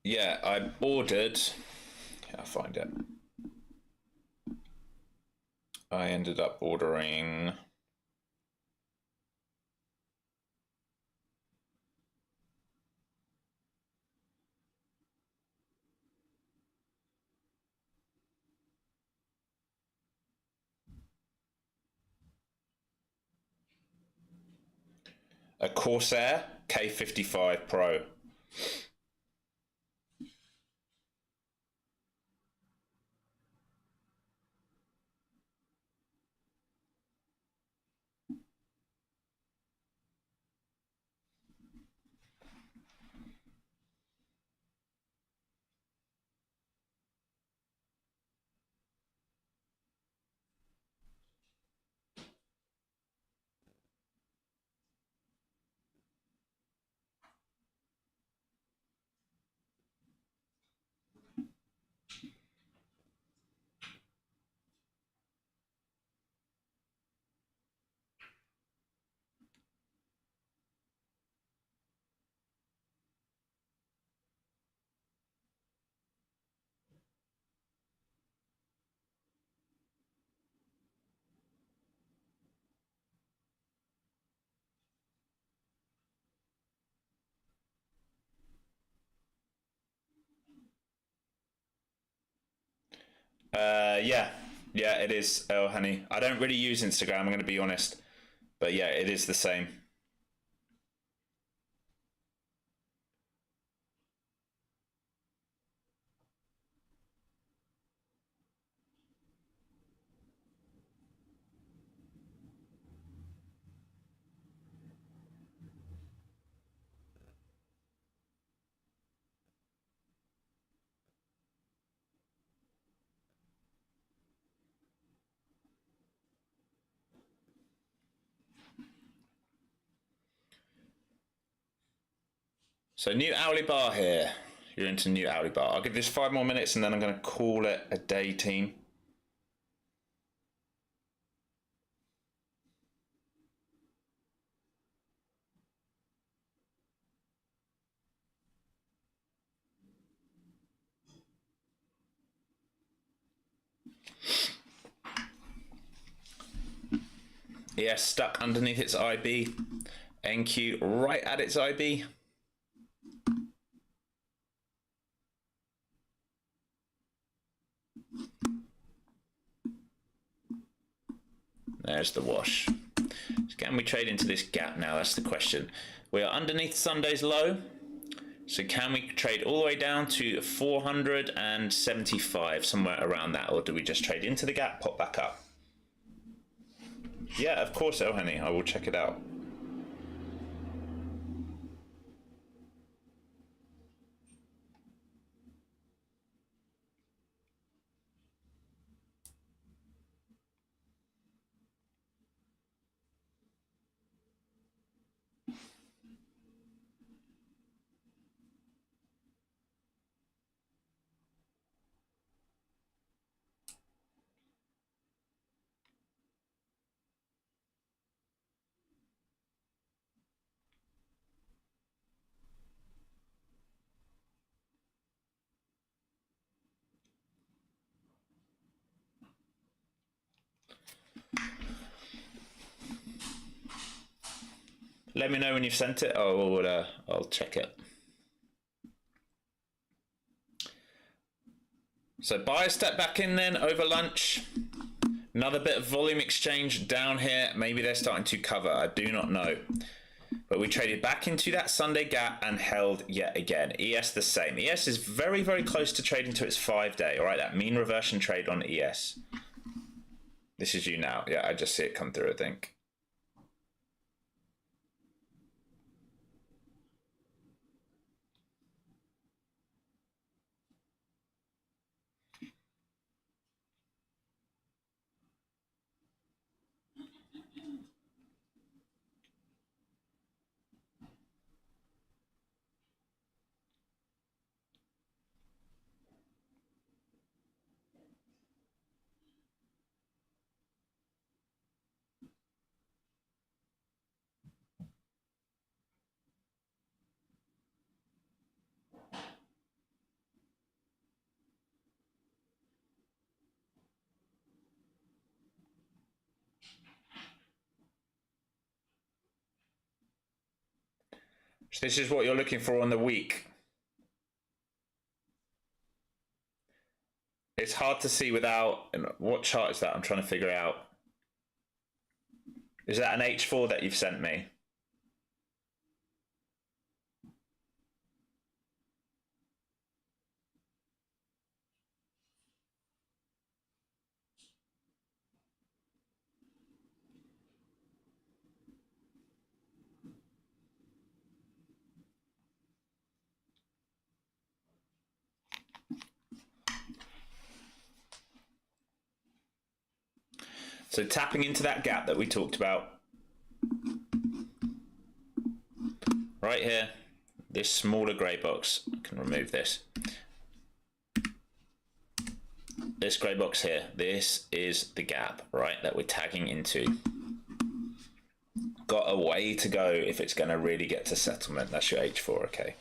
Yeah, I ordered. I'll find it. I ended up ordering a Corsair K55 Pro. Yeah, it is. Oh, honey, I don't really use Instagram. I'm going to be honest, but yeah, it is the same. So new hourly bar here. You're into new hourly bar. I'll give this 5 more minutes and then I'm going to call it a day, team. Yeah, stuck underneath its IB. NQ right at its IB. There's the wash. So can we trade into this gap now? That's the question. We are underneath Sunday's low. So can we trade all the way down to 475, somewhere around that? Or do we just trade into the gap, pop back up? Yeah, of course, El Henny. I will check it out. Let me know when you've sent it. I'll check it. So buy a step back in then over lunch. Another bit of volume exchange down here. Maybe they're starting to cover. I do not know. But we traded back into that Sunday gap and held yet again. ES the same. ES is very, very close to trading to its 5-day. All right, that mean reversion trade on ES. This is you now. Yeah, I just see it come through, I think. So this is what you're looking for on the week. It's hard to see without, what chart is that? I'm trying to figure out. Is that an H4 that you've sent me? So tapping into that gap that we talked about. Right here, this smaller grey box, I can remove this. This grey box here, this is the gap, right, that we're tagging into. Got a way to go if it's going to really get to settlement. That's your H4, okay.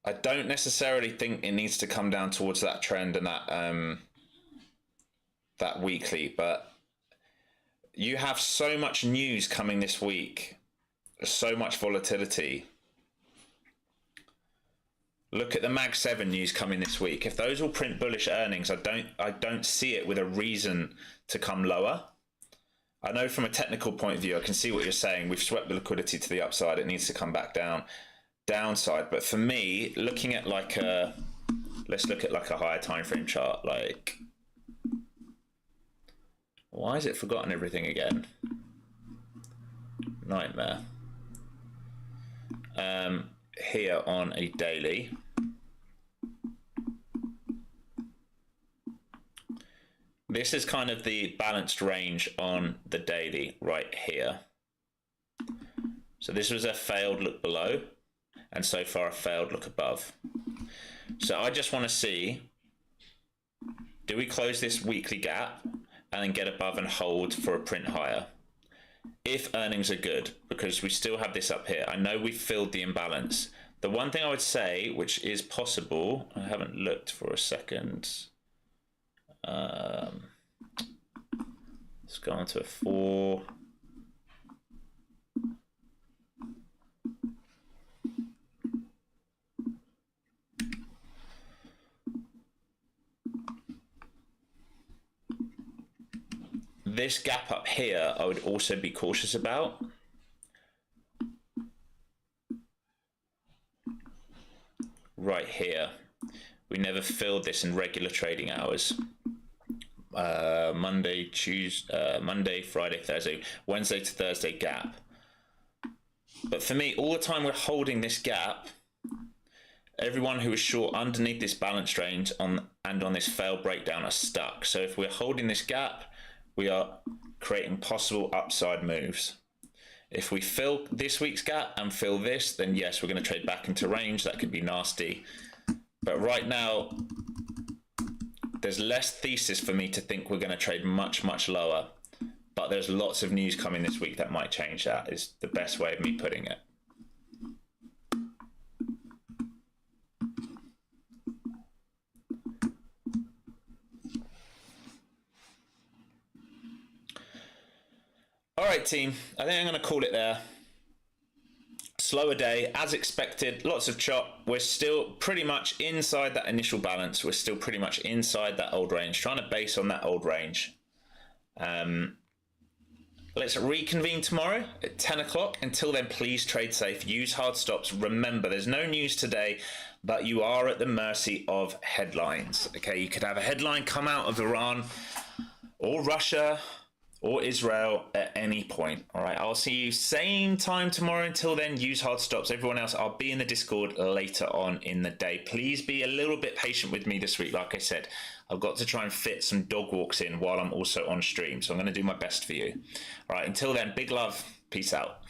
I don't necessarily think it needs to come down towards that trend and that weekly, but you have so much news coming this week, so much volatility. Look at the Mag 7 news coming this week. If those all print bullish earnings, I don't see it with a reason to come lower. I know from a technical point of view, I can see what you're saying. We've swept the liquidity to the upside. It needs to come back down. Downside, but for me, looking at like a, let's look at like a higher time frame chart. Like, why has it forgotten everything again? Nightmare. Here on a daily, this is kind of the balanced range on the daily right here. So this was a failed look below, and so far a failed look above. So I just want to see, do we close this weekly gap and then get above and hold for a print higher? If earnings are good, because we still have this up here. I know we filled the imbalance. The one thing I would say, which is possible, I haven't looked for a second. Let's go on to a 4. This gap up here, I would also be cautious about. Right here, we never filled this in regular trading hours. Monday, Friday, Thursday, Wednesday to Thursday gap. But for me, all the time we're holding this gap, everyone who is short underneath this balance range and on this failed breakdown are stuck. So if we're holding this gap, we are creating possible upside moves. If we fill this week's gap and fill this, then yes, we're going to trade back into range. That could be nasty. But right now, there's less thesis for me to think we're going to trade much, much lower. But there's lots of news coming this week that might change that, is the best way of me putting it. All right, team, I think I'm going to call it there. Slower day, as expected, lots of chop. We're still pretty much inside that initial balance. We're still pretty much inside that old range, trying to base on that old range. Let's reconvene tomorrow at 10 o'clock. Until then, please trade safe, use hard stops. Remember, there's no news today, but you are at the mercy of headlines. Okay, you could have a headline come out of Iran or Russia or Israel at any point. All right, I'll see you same time tomorrow. Until then, use hard stops. Everyone else, I'll be in the Discord later on in the day. Please be a little bit patient with me this week. Like I said, I've got to try and fit some dog walks in while I'm also on stream. So I'm going to do my best for you. All right, until then, big love. Peace out.